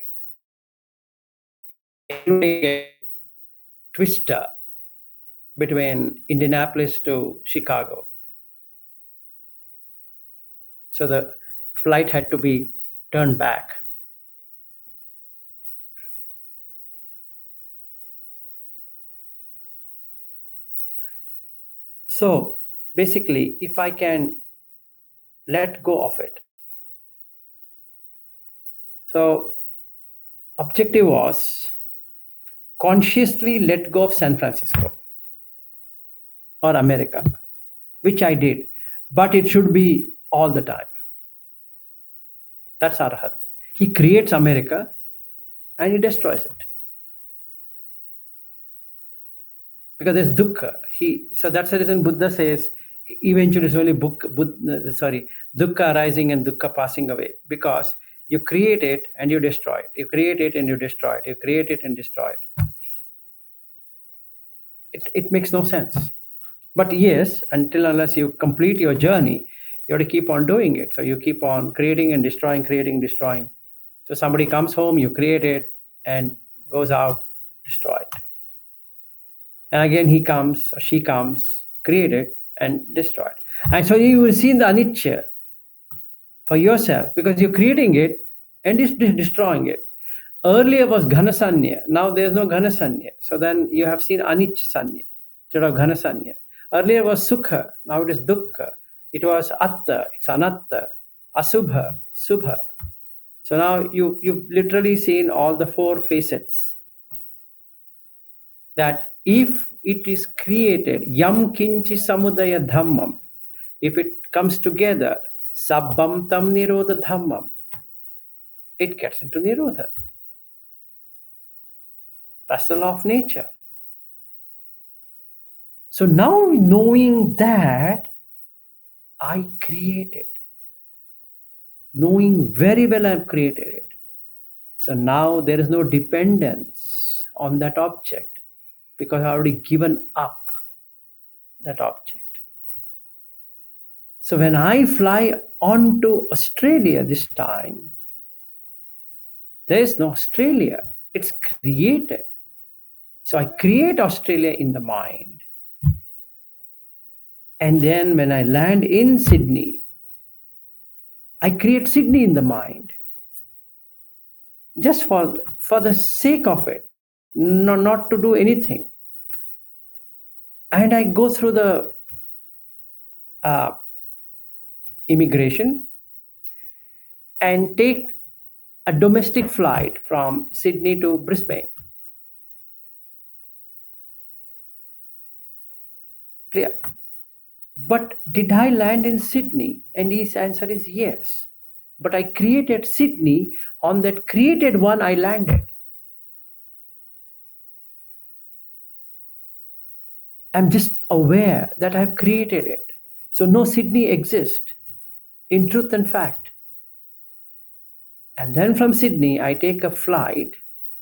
Twister between Indianapolis to Chicago. So the flight had to be turned back. So basically, if I can let go of it. So objective was consciously let go of San Francisco or America, which I did, but it should be all the time. That's Arhat. He creates America and he destroys it. Because there's dukkha. So that's the reason Buddha says eventually it's only dukkha arising and dukkha passing away. Because You create it and you destroy it. You create it and you destroy it. You create it and destroy it. It makes no sense. But yes, until unless you complete your journey, you have to keep on doing it. So you keep on creating and destroying, creating, destroying. So somebody comes home, you create it and goes out, destroy it. And again, he comes or she comes, create it and destroy it. And so you will see the anicca for yourself because you're creating it and destroying it. Earlier was Ghanasanya, now there's no Ghanasanya. So then you have seen Anicca Sanya instead of Ghanasanya. Earlier was Sukha, now it is Dukkha. It was Atta, it's Anatta, Asubha, Subha. So now you've literally seen all the four facets that if it is created, Yam Kinchi Samudaya Dhammam, if it comes together, Sabbam Tam Nirodha Dhammam, it gets into Nirodha. That's the law of nature. So now knowing that I created, knowing very well I've created it. So now there is no dependence on that object because I've already given up that object. So when I fly on to Australia this time, there is no Australia. It's created. So I create Australia in the mind. And then when I land in Sydney, I create Sydney in the mind. Just for the sake of it, no, not to do anything. And I go through the uh, immigration and take a domestic flight from Sydney to Brisbane. Clear? But did I land in Sydney? And his answer is yes. But I created Sydney. On that created one, I landed. I'm just aware that I've created it. So no Sydney exists in truth and fact. And then from Sydney, I take a flight,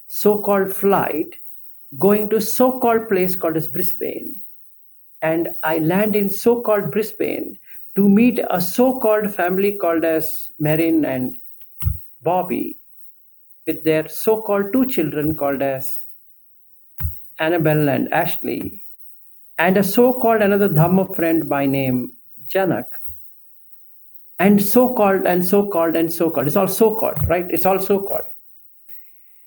so-called flight, going to so-called place called as Brisbane. And I land in so-called Brisbane to meet a so-called family called as Marin and Bobby with their so-called two children called as Annabelle and Ashley, and a so-called another Dhamma friend by name Janak, and so-called and so-called and so-called. It's all so-called, right? It's all so-called.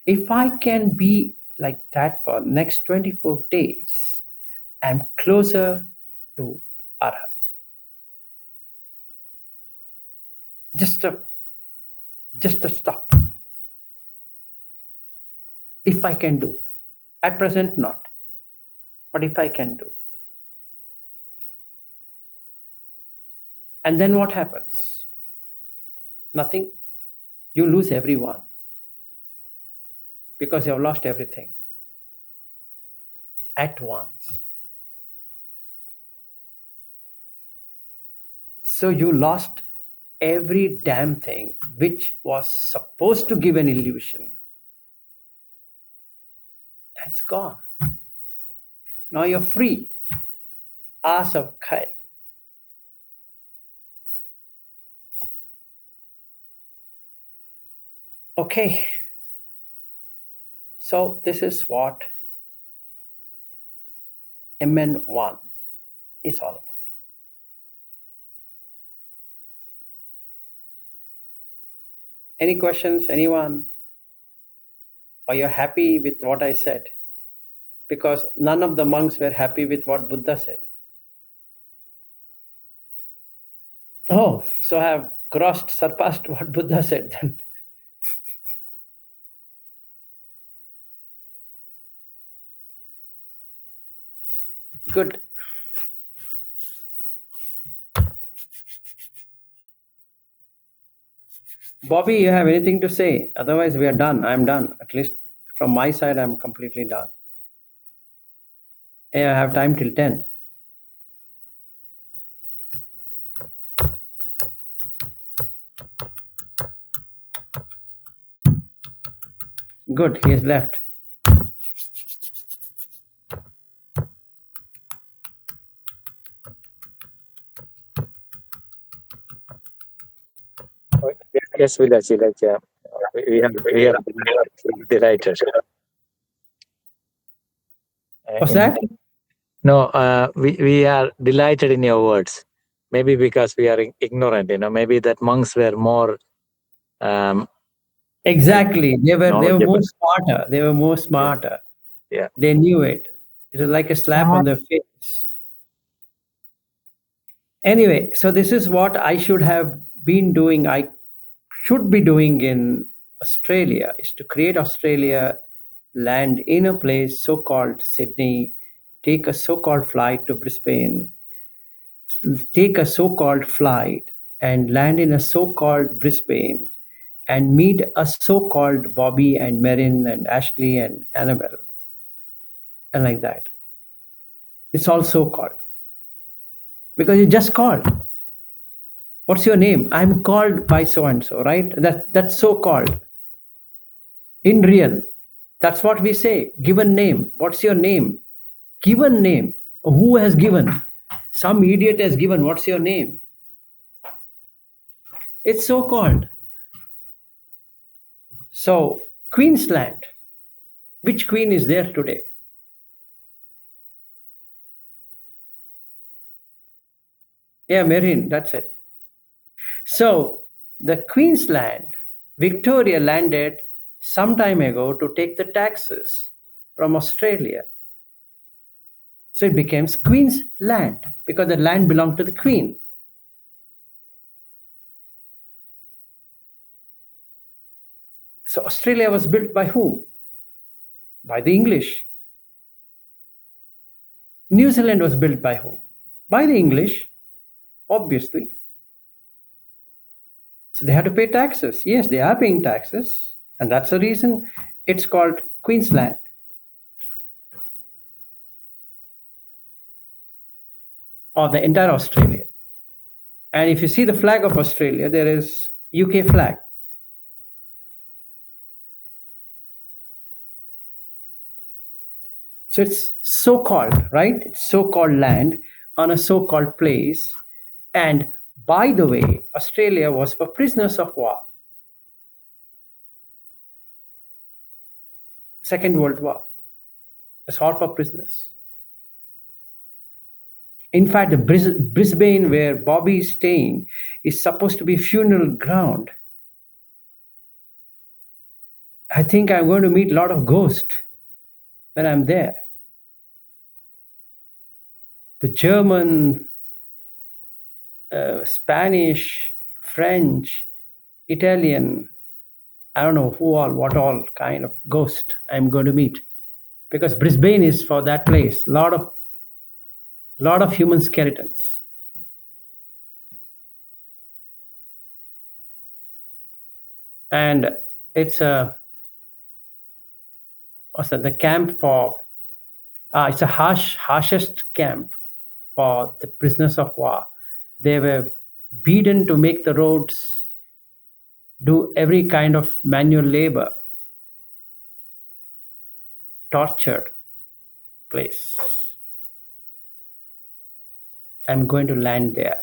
If I can be like that for next 24 days, I'm closer to Arhat. Just a stop. If I can do. At present, not. But if I can do. And then what happens? Nothing. You lose everyone because you have lost everything at once. So you lost every damn thing which was supposed to give an illusion. It's gone. Now you're free. Asa Kai. Okay. So this is what MN1 is all about. Any questions, anyone? Are you happy with what I said? Because none of the monks were happy with what Buddha said. Oh, so I have surpassed what Buddha said then. Good. Bobby, you have anything to say? Otherwise, we are done. I'm done. At least from my side, I'm completely done. I have time till 10. Good, he has left. Yes, Vilaji, like we are delighted. What's In that? no, we are delighted in your words. Maybe because we are ignorant, maybe that monks were more um, Exactly. They were more knowledgeable. smarter. They were more Yeah, smarter. yeah. They knew it. It was like a slap on their face. Anyway, so this is what I should have been doing. I should be doing in Australia is to create Australia, land in a place so called Sydney, take a so called flight to Brisbane, take a so called flight and land in a so called Brisbane and meet a so called Bobby and Marin and Ashley and Annabelle and like that. It's all so called because you just called. What's your name? I'm called by so and so, right? That's so called. In real, that's what we say. Given name. What's your name? Given name. Who has given? Some idiot has given. What's your name? It's so called. So, Queensland. Which queen is there today? Yeah, Marin, that's it. So, the Queensland, Victoria landed some time ago to take the taxes from Australia. So it became Queen's land because the land belonged to the Queen. So Australia was built by whom? By the English. New Zealand was built by whom? By the English, obviously. So they had to pay taxes. Yes, they are paying taxes. And that's the reason it's called Queensland. Or the entire Australia. And if you see the flag of Australia, there is UK flag. So it's so called, right? It's so called land on a so called place. And by the way, Australia was for prisoners of war. Second World War. It's all for prisoners. In fact, the Brisbane, where Bobby is staying, is supposed to be funeral ground. I think I'm going to meet a lot of ghosts when I'm there. The German, Spanish, French, Italian, I don't know who all, what all kind of ghost I'm going to meet. Because Brisbane is for that place. Lot of human skeletons. And it's a what's that? The camp for it's a harshest camp for the prisoners of war. They were beaten to make the roads, do every kind of manual labor, tortured place. I'm going to land there.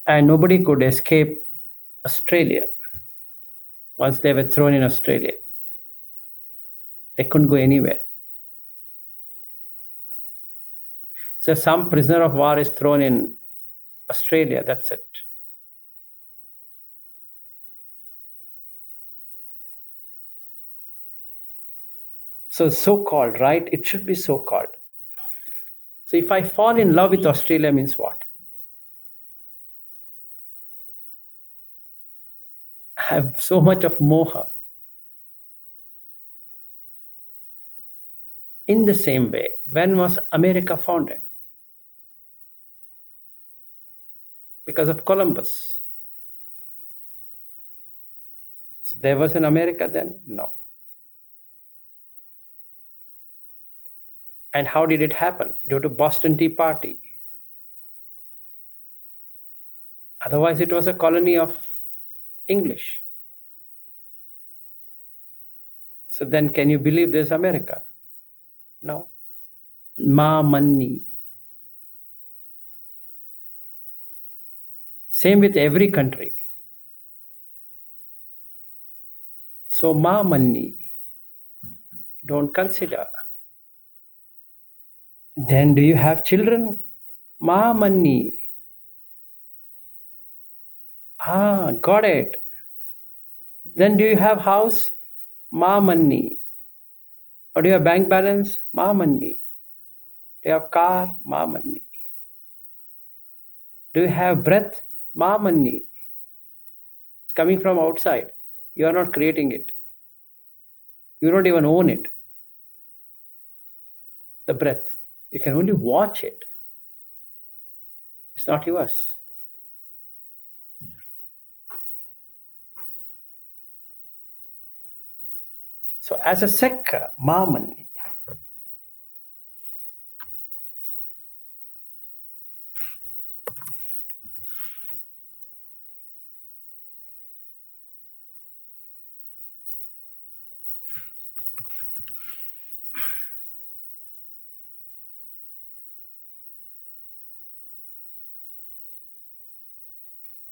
And nobody could escape Australia once they were thrown in Australia. They couldn't go anywhere. So some prisoner of war is thrown in Australia, that's it. So so-called, right? It should be so-called. So if I fall in love with Australia means what? I have so much of moha. In the same way, when was America founded? Because of Columbus. So there was an America then? No. And how did it happen? Due to Boston Tea Party. Otherwise, it was a colony of English. So then, can you believe there's America? No. Ma Manni. Same with every country. So Ma Manni, don't consider. Then do you have children? Ma Manni. Ah, got it. Then do you have house? Ma Manni. Or do you have bank balance? Ma Manni. Do you have car? Ma Manni. Do you have breath? Ma Manni. It's coming from outside. You are not creating it. You don't even own it. The breath. You can only watch it. It's not yours. So as a sekkha, Ma Manni.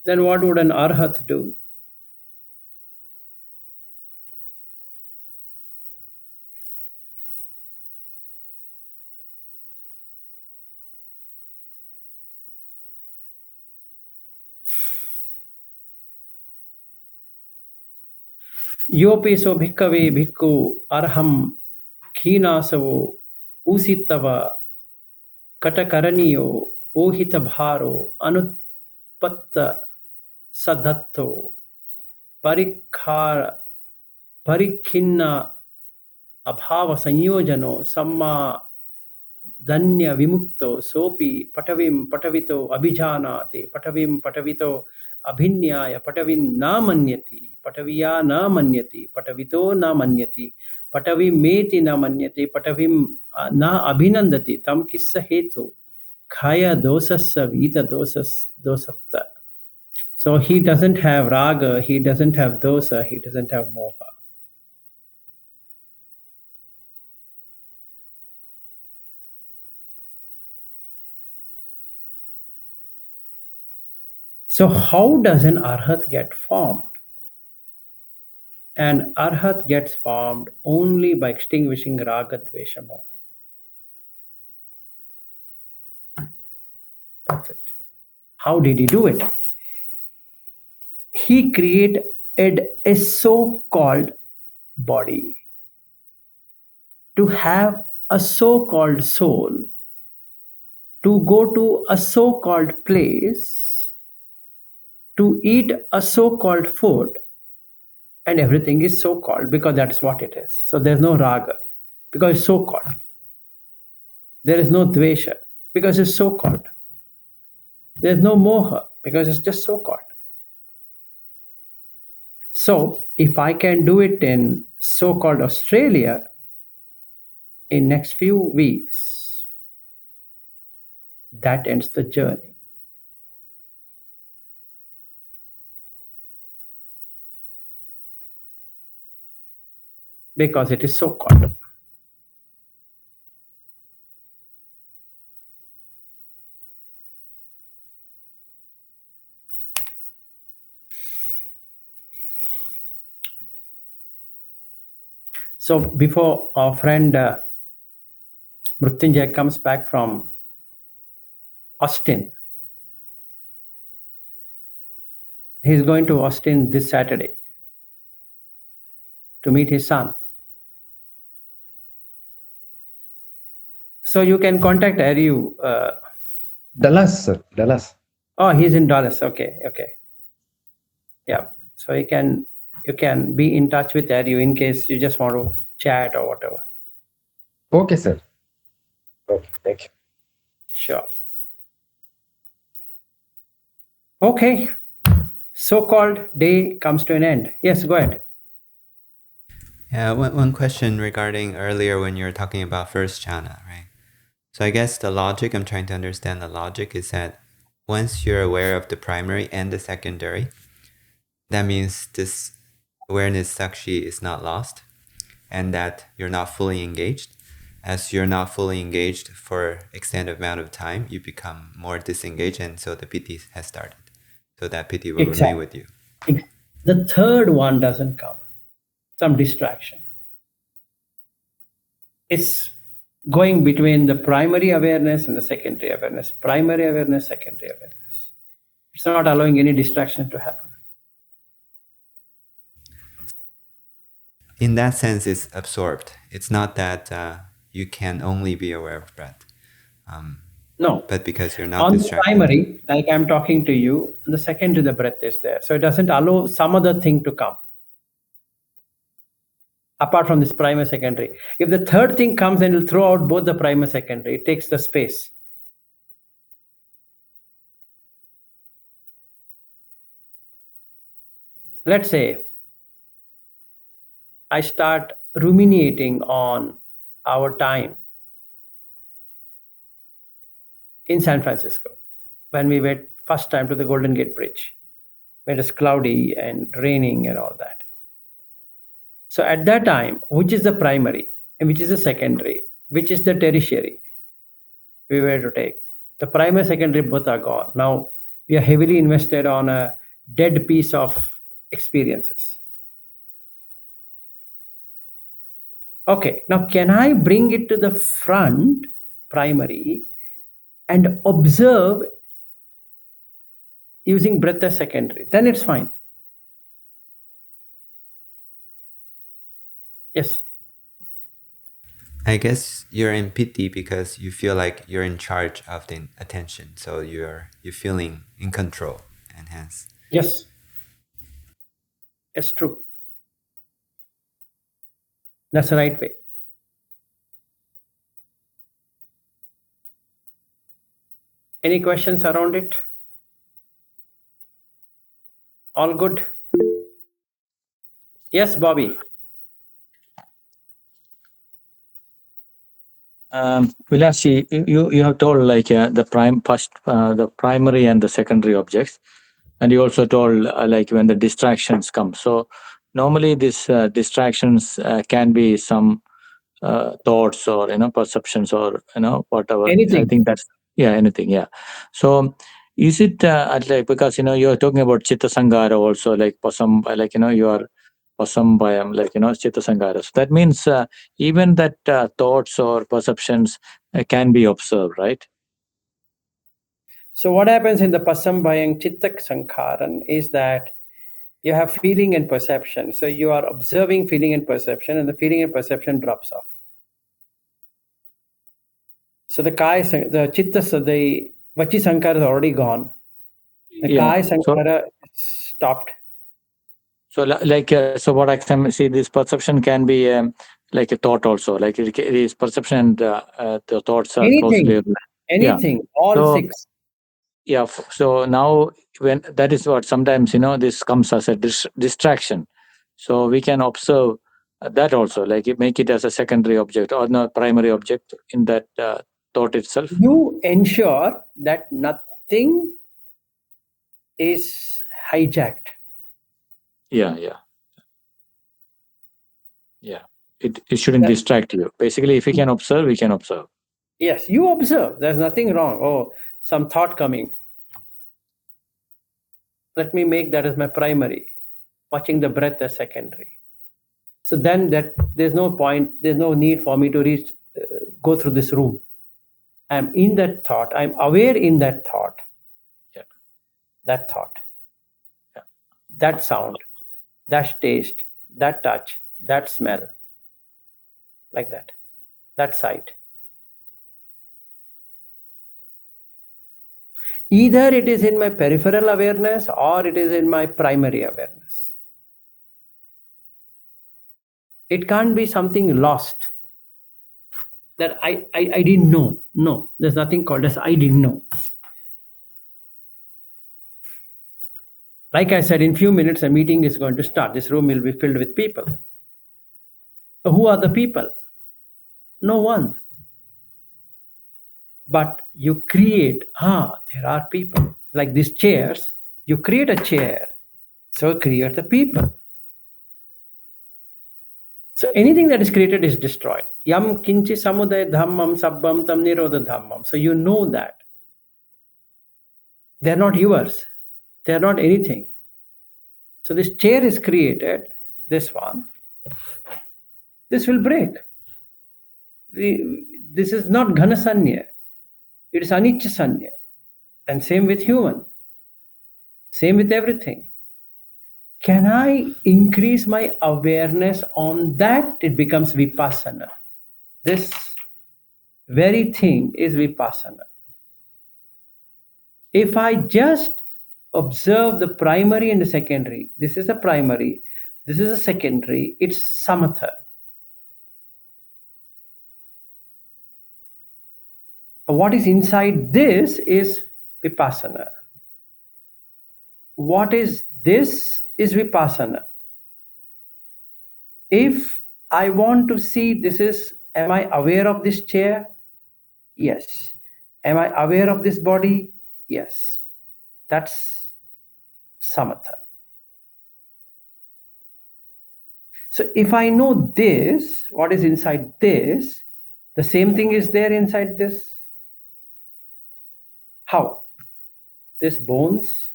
Then what would an arhat do? Yopi so bhikkave bhikkhu arham kheenasavo usitava katakaraniyo ohita bharo anutpatta sadatto parikhara parikhinna abhava sanyojano samma danya vimukto sopi patavim patavito abhijanate patavim patavito abhinyaya patavin na manyati pataviya na manyati patavito na manyati patavim meti na manyati patavim na abhinandati tam kissa hetu khaya dosassa vita dosatta. So he doesn't have raga, he doesn't have dosa, he doesn't have moha. So how does an arhat get formed? An arhat gets formed only by extinguishing raga, dvesha, moha. That's it. How did he do it? He created a so-called body to have a so-called soul, to go to a so-called place, to eat a so-called food, and everything is so-called because that's what it is. So there's no raga because it's so-called. There is no dvesha because it's so-called. There's no moha because it's just so-called. So if I can do it in so-called Australia in next few weeks, that ends the journey. Because it is so-called. So before our friend Mrityunjay comes back from Austin, he's going to Austin this Saturday to meet his son. So you can contact Ariu. Dallas, sir. Dallas. Oh, he's in Dallas. Okay. Yeah. So you can be in touch with Ariu in case you just want to chat or whatever. Okay, sir. Okay, thank you. Sure. Okay. So-called day comes to an end. Yes, go ahead. Yeah, one question regarding earlier when you were talking about first jhana, right? So I guess the logic, I'm trying to understand the logic is that once you're aware of the primary and the secondary, that means this awareness sakshi is not lost and that you're not fully engaged. As you're not fully engaged for extended amount of time, you become more disengaged, and so the piti has started. So that piti will remain with you. The third one doesn't come. Some distraction. It's going between the primary awareness and the secondary awareness. Primary awareness, secondary awareness. It's not allowing any distraction to happen. In that sense, it's absorbed. It's not that you can only be aware of breath. No. But because you're not On the distracted. primary, like I'm talking to you, the secondary, the breath is there. So it doesn't allow some other thing to come. Apart from this primary, secondary. If the third thing comes and will throw out both the primary, secondary, it takes the space. Let's say I start ruminating on our time in San Francisco when we went first time to the Golden Gate Bridge, when it was cloudy and raining and all that. So at that time, which is the primary and which is the secondary, which is the tertiary we were to take? The primary, secondary both are gone. Now we are heavily invested on a dead piece of experiences. Okay, now can I bring it to the front, primary, and observe using breath as secondary? Then it's fine. Yes. I guess you're in piti because you feel like you're in charge of the attention. So you're feeling in control, and hence. Yes. It's true. That's the right way. Any questions around it? All good? Yes, Bobby. Vilas, you have told like the primary and the secondary objects, and you also told like when the distractions come. So normally these distractions can be some thoughts or perceptions or whatever. I Anything. think that's anything. Yeah. So is it like because you're talking about chitta sangara also like like you are pasambayam like chitta sangara. So that means even that thoughts or perceptions can be observed, right? So what happens in the pasambayang chitta sankharan is that you have feeling and perception. So you are observing feeling and perception, and the feeling and perception drops off. So the the chitta, so the vachi sankhara is already gone. The kaya sankhara stopped. So so what I can see, this perception can be like a thought also, like it is perception and the thoughts are closely. Anything, all So, six. Yeah. So now when that is what sometimes this comes as a distraction. So we can observe that also, like make it as a secondary object or not primary object in that thought itself. You ensure that nothing is hijacked. Yeah. It shouldn't distract you. Basically, if we can observe, we can observe. Yes, you observe. There's nothing wrong. Oh, some thought coming. Let me make that as my primary. Watching the breath as secondary. So then there's no point, there's no need for me to go through this room. I'm in that thought. I'm aware in that thought. Yeah. That thought. Yeah. That sound. That taste. That touch. That smell. Like that. That sight. Either it is in my peripheral awareness or it is in my primary awareness. It can't be something lost that I didn't know. No, there's nothing called as I didn't know. Like I said, in few minutes a meeting is going to start. This room will be filled with people. Who are the people? No one. But you create, there are people. Like these chairs, you create a chair, so create the people. So anything that is created is destroyed. Yam kinchi samudaya dhammam sabbam tam nirodha dhammam. So you know that. They're not yours. They're not anything. So this chair is created, this one. This will break. This is not ghanasanya. It is anicca. And same with human. Same with everything. Can I increase my awareness on that? It becomes vipassana. This very thing is vipassana. If I just observe the primary and the secondary, this is the primary, this is the secondary, it's samatha. What is inside this is vipassana. What is this is vipassana. If I want to see this is, am I aware of this chair? Yes. Am I aware of this body? Yes. That's samatha. So if I know this, what is inside this, the same thing is there inside this. How? This bones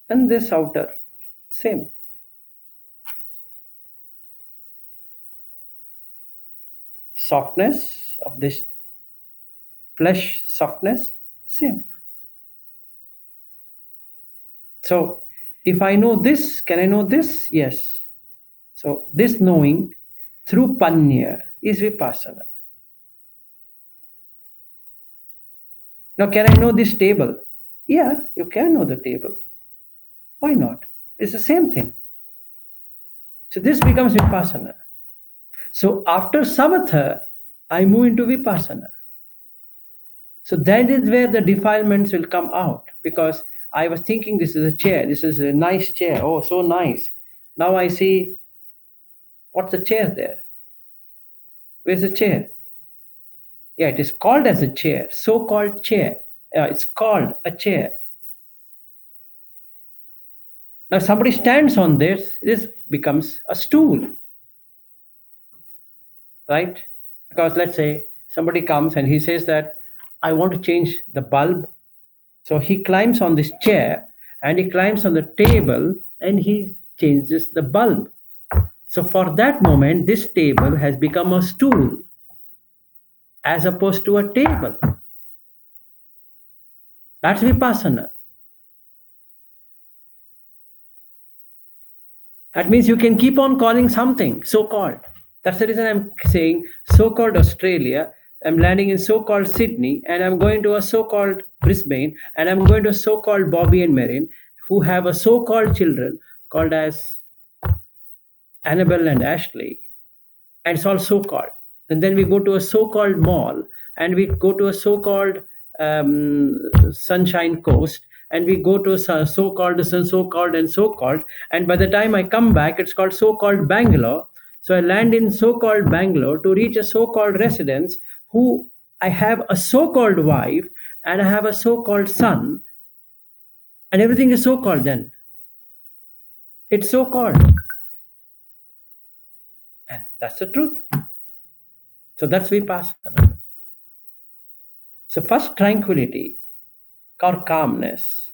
and this outer, same. Softness of this flesh, softness, same. So if I know this, can I know this? Yes. So this knowing through panya is vipassana. Now, can I know this table? Yeah, you can know the table. Why not? It's the same thing. So this becomes vipassana. So after samatha, I move into vipassana. So that is where the defilements will come out, because I was thinking this is a chair, this is a nice chair, oh, so nice. Now I see, what's the chair there? Where's the chair? Yeah, it is called as a chair, so-called chair. It's called a chair. Now somebody stands on this becomes a stool, right? Because let's say somebody comes and he says that I want to change the bulb. So he climbs on this chair and he climbs on the table and he changes the bulb. So for that moment, this table has become a stool as opposed to a table. That's vipassana. That means you can keep on calling something so-called. That's the reason I'm saying so-called Australia. I'm landing in so-called Sydney, and I'm going to a so-called Brisbane, and I'm going to a so-called Bobby and Marin, who have a so-called children called as Annabelle and Ashley, and it's all so-called. And then we go to a so-called mall, and we go to a so-called Sunshine Coast, and we go to a so-called and so-called, and by the time I come back, it's called so-called Bangalore. So I land in so-called Bangalore to reach a so-called residence who I have a so-called wife and I have a so-called son, and everything is so-called then. It's so-called. And that's the truth. So that's vipassana. So first tranquility or calmness,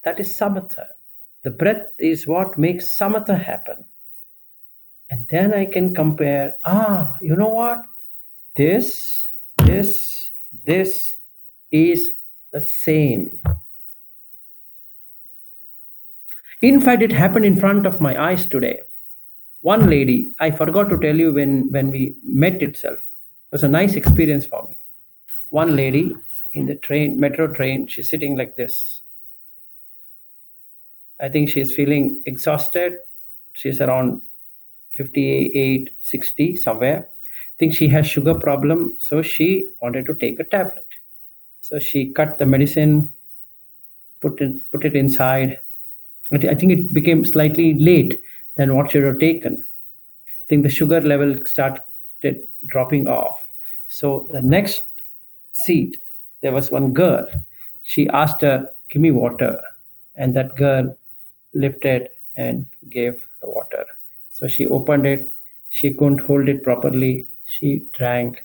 that is samatha. The breath is what makes samatha happen. And then I can compare, you know what? This is the same. In fact, it happened in front of my eyes today. One lady, I forgot to tell you when we met itself. It was a nice experience for me. One lady in the train, metro train, she's sitting like this. I think she's feeling exhausted. She's around 58, 60 somewhere. I think she has sugar problem, so she wanted to take a tablet. So she cut the medicine, put it inside. I think it became slightly late than what she would have taken. I think the sugar level started dropping off. So the next seat, there was one girl. She asked her, "Give me water." And that girl lifted and gave the water. So she opened it. She couldn't hold it properly. She drank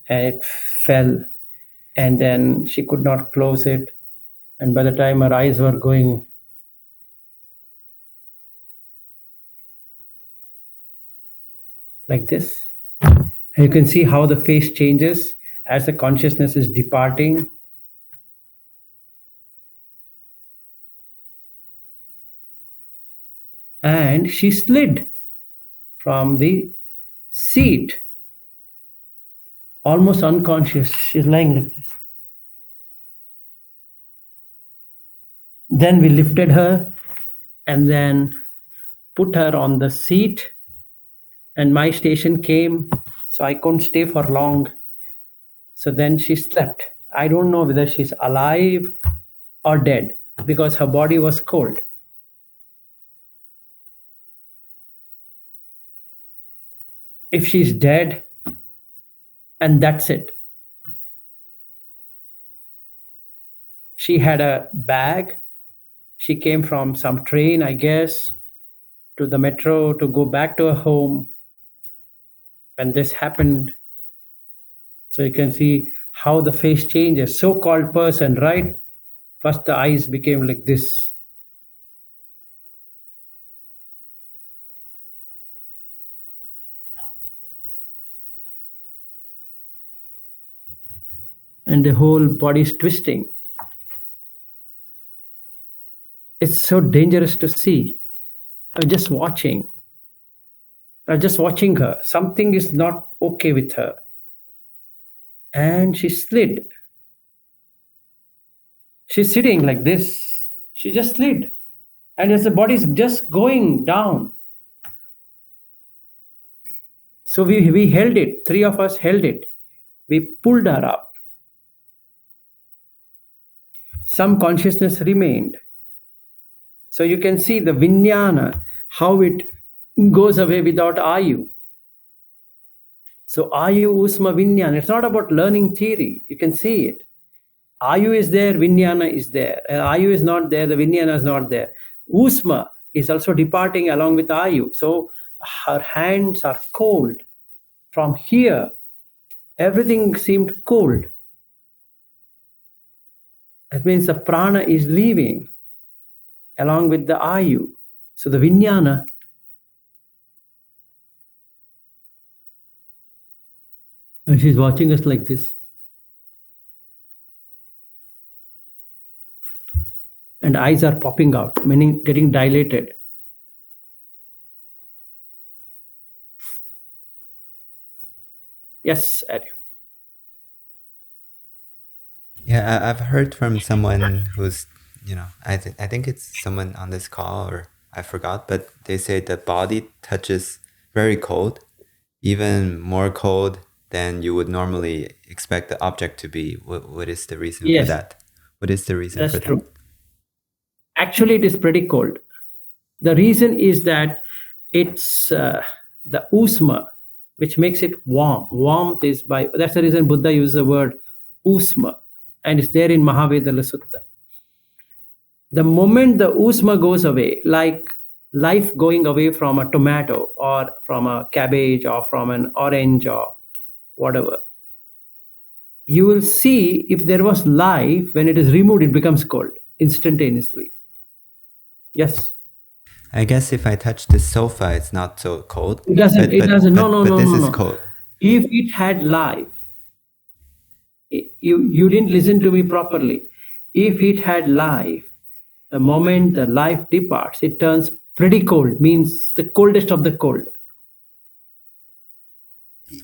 and it fell. And then she could not close it. And by the time her eyes were going like this, and you can see how the face changes as the consciousness is departing. And she slid from the seat, almost unconscious. She's lying like this. Then we lifted her and then put her on the seat, and my station came, so I couldn't stay for long. So then she slept. I don't know whether she's alive or dead because her body was cold. If she's dead, and that's it. She had a bag. She came from some train, I guess, to the metro to go back to her home. And this happened. So you can see how the face changes. So-called person, right? First the eyes became like this. And the whole body is twisting. It's so dangerous to see. I'm just watching. I'm just watching her. Something is not okay with her. And she slid. She's sitting like this. She just slid. And as the body is just going down. So we held it. Three of us held it. We pulled her up. Some consciousness remained. So you can see the vijnana, how it goes away without ayu. So ayu, usma, vijnana. It's not about learning theory. You can see it. Ayu is there, vijnana is there. Ayu is not there, the vijnana is not there. Usma is also departing along with ayu. So her hands are cold. From here, everything seemed cold. That means the prana is leaving along with the ayu. So the vijnana, and she's watching us like this. And eyes are popping out, meaning getting dilated. Yes, Ari. Yeah, I've heard from someone who's, I think it's someone on this call, or I forgot, but they say the body touches very cold, even more cold than you would normally expect the object to be. What is the reason for Yes, that? What is the reason that's for true. that? Actually, it is pretty cold. The reason is that it's the usma, which makes it warm. Warmth is by, that's the reason Buddha uses the word usma, and it's there in Mahavedala Sutta. The moment the usma goes away, like life going away from a tomato or from a cabbage or from an orange or whatever, you will see if there was life, when it is removed, it becomes cold instantaneously. Yes. I guess if I touch the sofa, it's not so cold. It doesn't, no, But this no, is no. cold. If it had life, you didn't listen to me properly. If it had life, the moment the life departs, it turns pretty cold, means the coldest of the cold.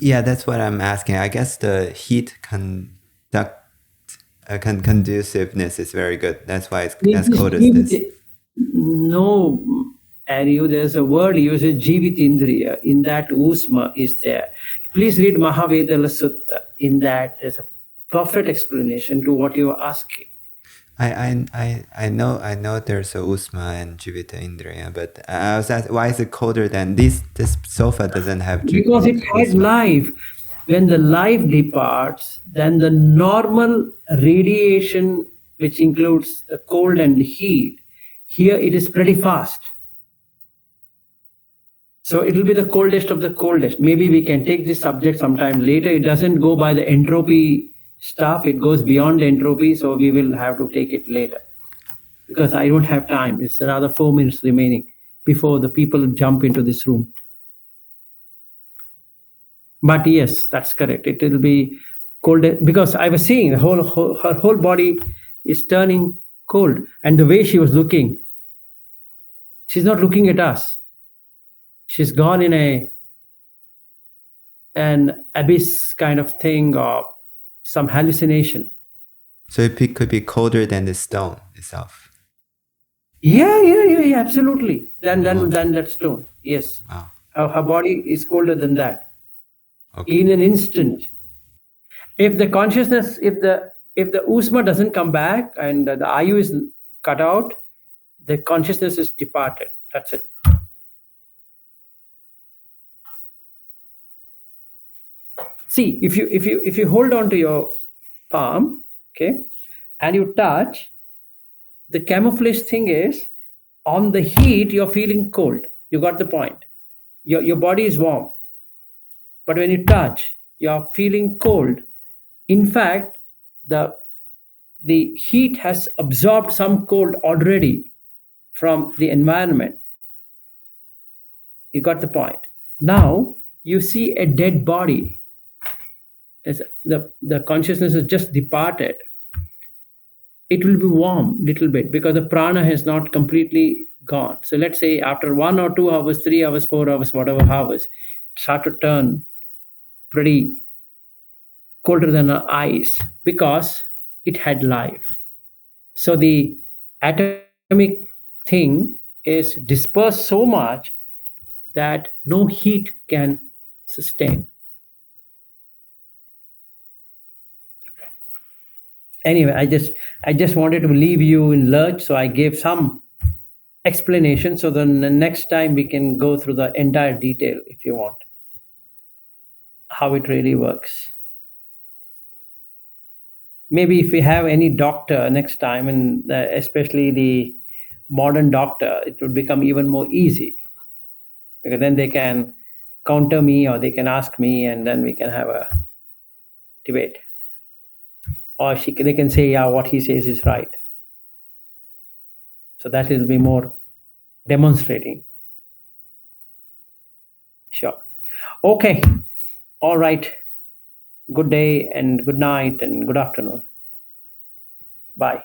Yeah, that's what I'm asking. I guess the heat conduciveness is very good. That's why it's as cold as this. No, Aryu, there's a word used, Jivit Indriya. In that, Usma is there. Please read Mahavedala Sutta. In that, there's a perfect explanation to what you are asking. I know there's a Usma and Jivita Indriya, but I was asked, why is it colder than this? This sofa doesn't have Because it had Usma. life. When the life departs, then the normal radiation, which includes the cold and the heat, here it is pretty fast. So it will be the coldest of the coldest. Maybe we can take this subject sometime later. It doesn't go by the entropy stuff, it goes beyond entropy, so we will have to take it later. Because I don't have time. It's another 4 minutes remaining before the people jump into this room. But yes, that's correct. It will be cold because I was seeing her whole body is turning cold, and the way she was looking, she's not looking at us. She's gone in an abyss kind of thing or some hallucination. So it could be colder than the stone itself. Yeah, absolutely. Than that stone. Yes. Wow. Her body is colder than that. Okay. In an instant. If the consciousness, if the usma doesn't come back and the ayu is cut out, the consciousness is departed. That's it. See, if you hold on to your palm, okay, and you touch, the camouflage thing is on the heat you're feeling cold. You got the point. Your body is warm, but when you touch, you're feeling cold. In fact, the heat has absorbed some cold already from the environment. You got the point. Now you see a dead body. As the consciousness has just departed. It will be warm little bit because the prana has not completely gone. So let's say after 1 or 2 hours, 3 hours, 4 hours, whatever hours, start to turn pretty colder than ice because it had life. So the atomic thing is dispersed so much that no heat can sustain. Anyway, I just wanted to leave you in lurch, so I gave some explanation. So then the next time we can go through the entire detail if you want, how it really works. Maybe if we have any doctor next time, and especially the modern doctor, it would become even more easy because then they can counter me or they can ask me, and then we can have a debate. Or they can say, yeah, what he says is right. So that will be more demonstrating. Sure. Okay. All right. Good day and good night and good afternoon. Bye.